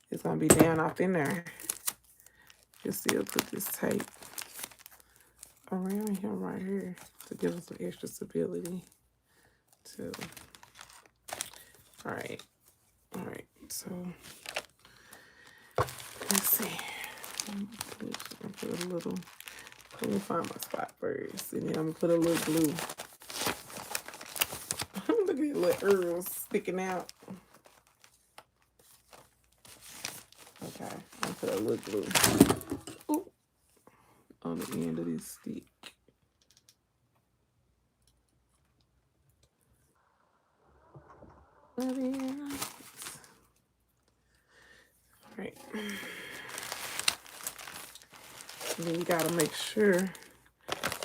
Speaker 1: is gonna be down off in there. Just still put this tape around him right here to give us some extra stability too. All right, so let's see. I'm gonna put a little, let me find my spot first, and then I'm gonna put a little glue. Look at these little earls sticking out. Okay, I'm gonna put a little glue. Ooh, on the end of this stick. All right. And then you gotta make sure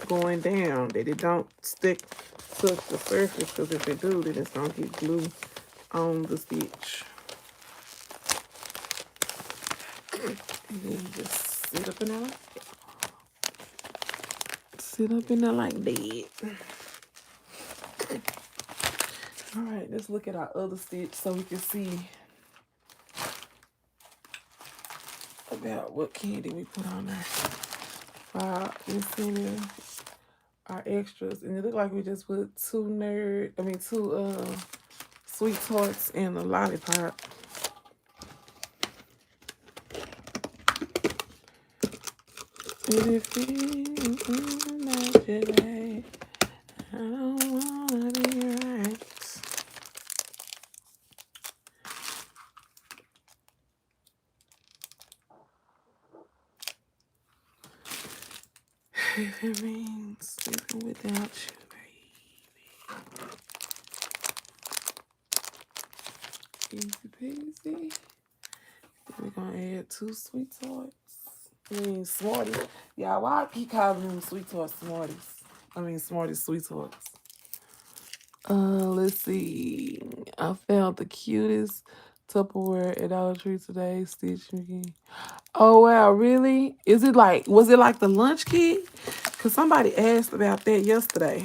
Speaker 1: going down that it don't stick to the surface, because if it do, then it's gonna get glue on the stitch. And then just sit up in there like that. Sit up in there like that. All right, let's look at our other stitch so we can see about what candy we put on there. Incentive, our extras, and it looked like we just put two sweet tarts and a lollipop. And if it imagine, I don't wanna be right. If it means sleeping without you, baby. Easy peasy. We're gonna add 2 sweet tarts. I mean Smarties. Yeah, why I keep calling them sweet tarts Smarties? I mean Smarties sweet tarts. Let's see. I found the cutest Tupperware at Dollar Tree today. Stitch McGee. Oh wow, really? Was it like the lunch kit? Cause somebody asked about that yesterday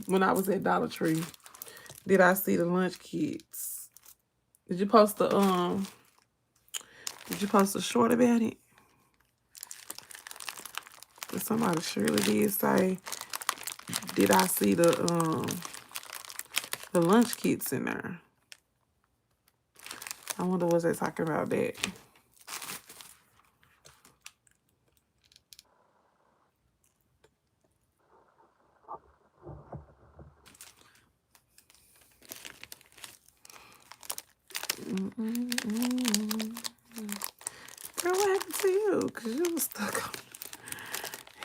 Speaker 1: when I was at Dollar Tree. Did I see the lunch kits? Did you post the short about it? Cause somebody surely did say, did I see the lunch kits in there? I wonder was they talking about that. Girl, what happened to you? Cause you was stuck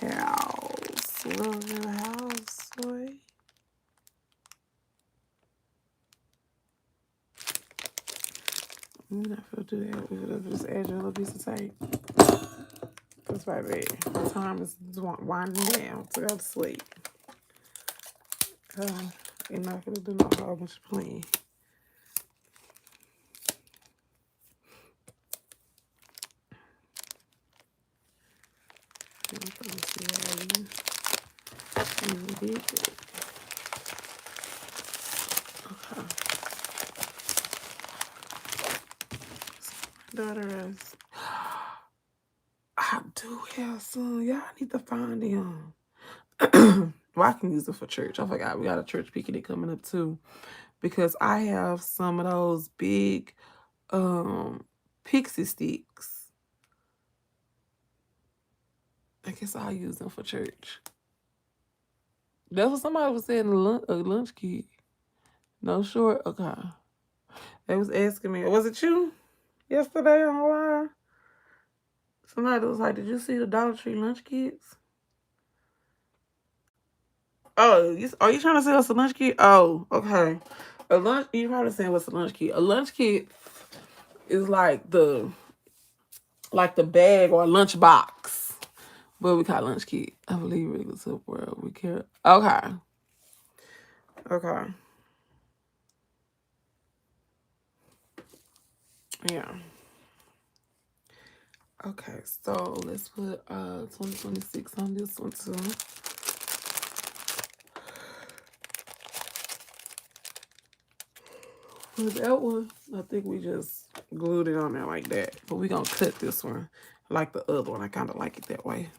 Speaker 1: on house. Little house, boy. We're not gonna do that. We're gonna just add your little piece of tape. Cause baby, my time is winding down to go to sleep. You're not gonna do no whole bunch of playing. I'm gonna see how you did it. Okay. Daughter is. I do have some. Y'all need to find them. Well, I can use it for church. I forgot we got a church picnic coming up too. Because I have some of those big pixie sticks. I guess I'll use them for church. That's what somebody was saying, a lunch kit. No short? Okay. They was asking me, was it you yesterday online? Somebody was like, did you see the Dollar Tree lunch kits? Oh, are you trying to sell us a lunch kit? Oh, okay. You probably saying what's a lunch kit? A lunch kit is like the bag or lunch box. But we call lunch kit. I believe regular Tupperware. We care. Okay. Okay. Yeah. Okay, so let's put 2026 on this one too. For that one, I think we just glued it on there like that. But we're going to cut this one like the other one. I kind of like it that way.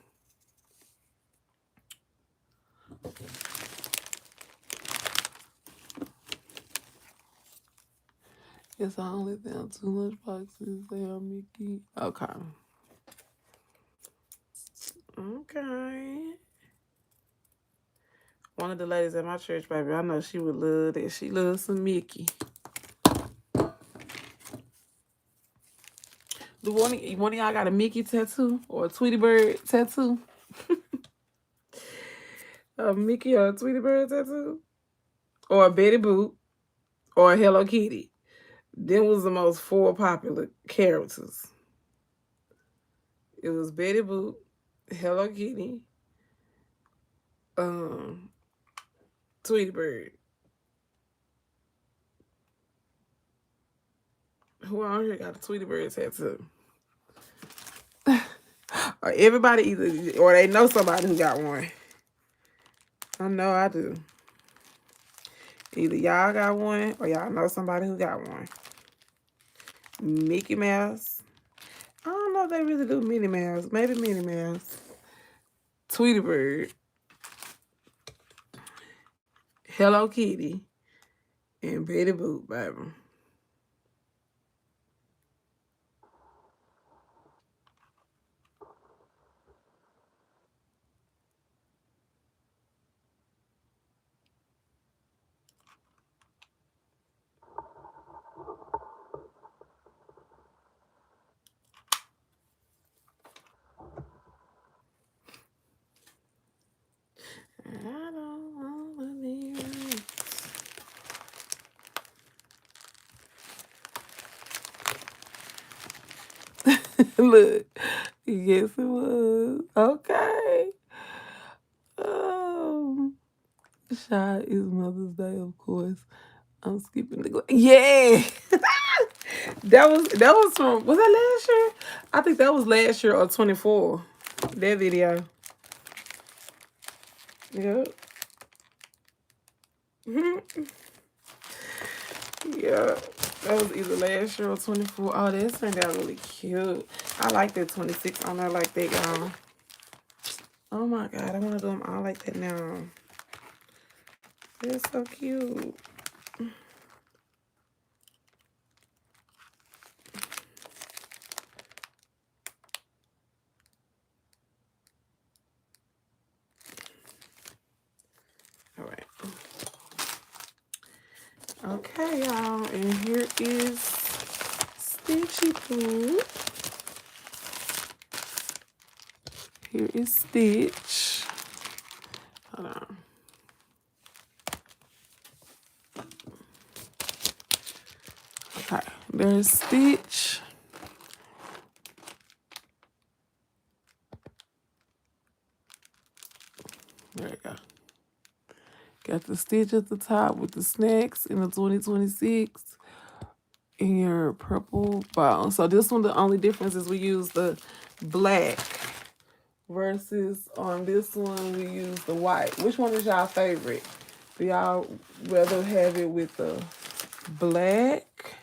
Speaker 1: Yes, I only found 2 lunch boxes. They are Mickey. Okay. Okay. One of the ladies at my church, baby, I know she would love that. She loves some Mickey. Do one of y'all got a Mickey tattoo or a Tweety Bird tattoo? A Mickey or a Tweety Bird tattoo? Or a Betty Boop? Or a Hello Kitty? Them was the most 4 popular characters. It was Betty Boop, Hello Kitty, Tweety Bird. Who on here got a Tweety Bird tattoo? Or everybody either, or they know somebody who got one. I know I do. Either y'all got one or y'all know somebody who got one. Mickey Mouse. I don't know if they really do Minnie Mouse. Maybe Minnie Mouse. Tweety Bird. Hello Kitty. And Betty Boop, baby. Look. Yes, it was. Okay. Um, Shy is Mother's Day, of course. I'm skipping the yeah. That was from was that last year? I think that was last year or 24. That video. Yep. Yeah. That was either last year or 24. Oh, that turned out really cute. I like that 26 on there like that, y'all. Oh my god, I want to do them all like that now. They're so cute. All right. Okay, y'all. And here is Stitchy Poo. Here is Stitch. Hold on. Okay, there's Stitch. There you go. Got the Stitch at the top with the snacks in the 2026 in your purple bottle. So this one, the only difference is we use the black versus on this one we use the white. Which one is y'all favorite? Do y'all rather have it with the black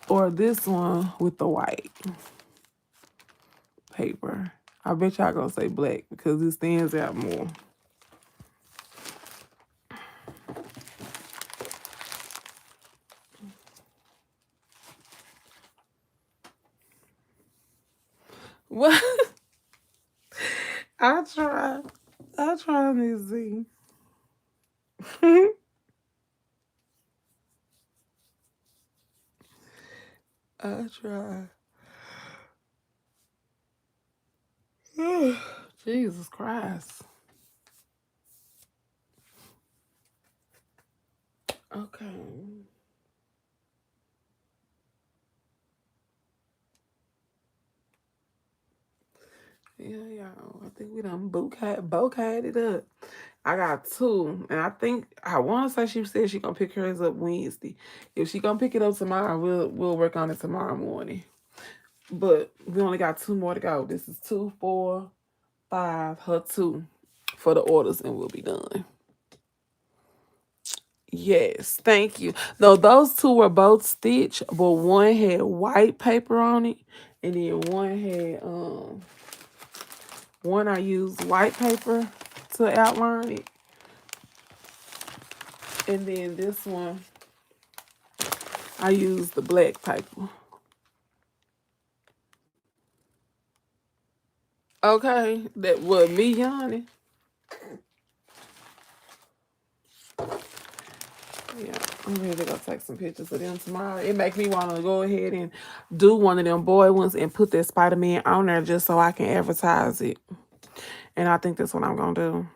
Speaker 1: or this one with the white paper? I bet y'all gonna say black because it stands out more. What? I try. I try to see. I try. Jesus Christ. Okay. Yeah, y'all. I think we done bokeh it up. I got two, and I think I want to say she said she gonna pick hers up Wednesday. If she gonna pick it up tomorrow, we'll work on it tomorrow morning. But we only got two more to go. This is 2, 4, 5. Her two for the orders, and we'll be done. Yes, thank you. No, those two were both stitched, but one had white paper on it, and then one I used white paper to outline it. And then this one I used the black paper. Okay, that was me yawning. Yeah, I'm ready to go take some pictures of them tomorrow. It makes me want to go ahead and do one of them boy ones and put that Spider-Man on there just so I can advertise it. And I think that's what I'm going to do.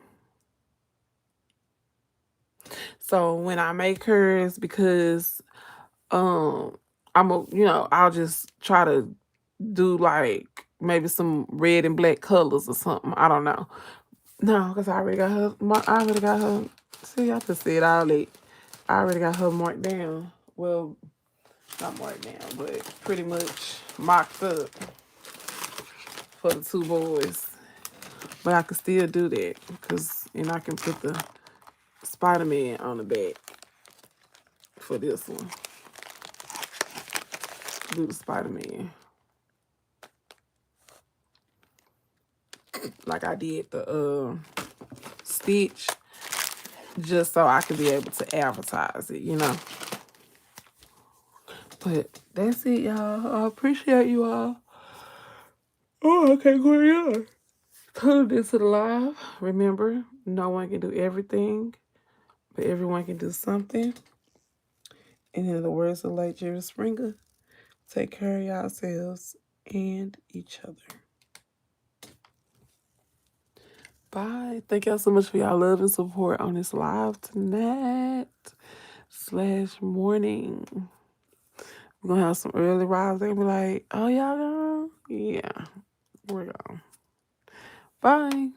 Speaker 1: So when I make hers, because I'll just try to do like maybe some red and black colors or something. I don't know. No, because I already got her. I already got her. See, I just said all that. I already got her marked down. Well, not marked down, but pretty much marked up for the two boys. But I can still do that and I can put the Spider-Man on the back for this one. Do the Spider-Man like I did the Stitch, just so I could be able to advertise it, you know. But that's it, y'all. I appreciate you all. Oh, okay, go Tune this to the live. Remember, no one can do everything, but everyone can do something. And in the words of late Jerry Springer, take care of yourselves and each other. Bye. Thank y'all so much for y'all love and support on this live tonight / morning. We're gonna have some early rise. They'll be like, oh, y'all gone? Yeah, we're gone. Bye.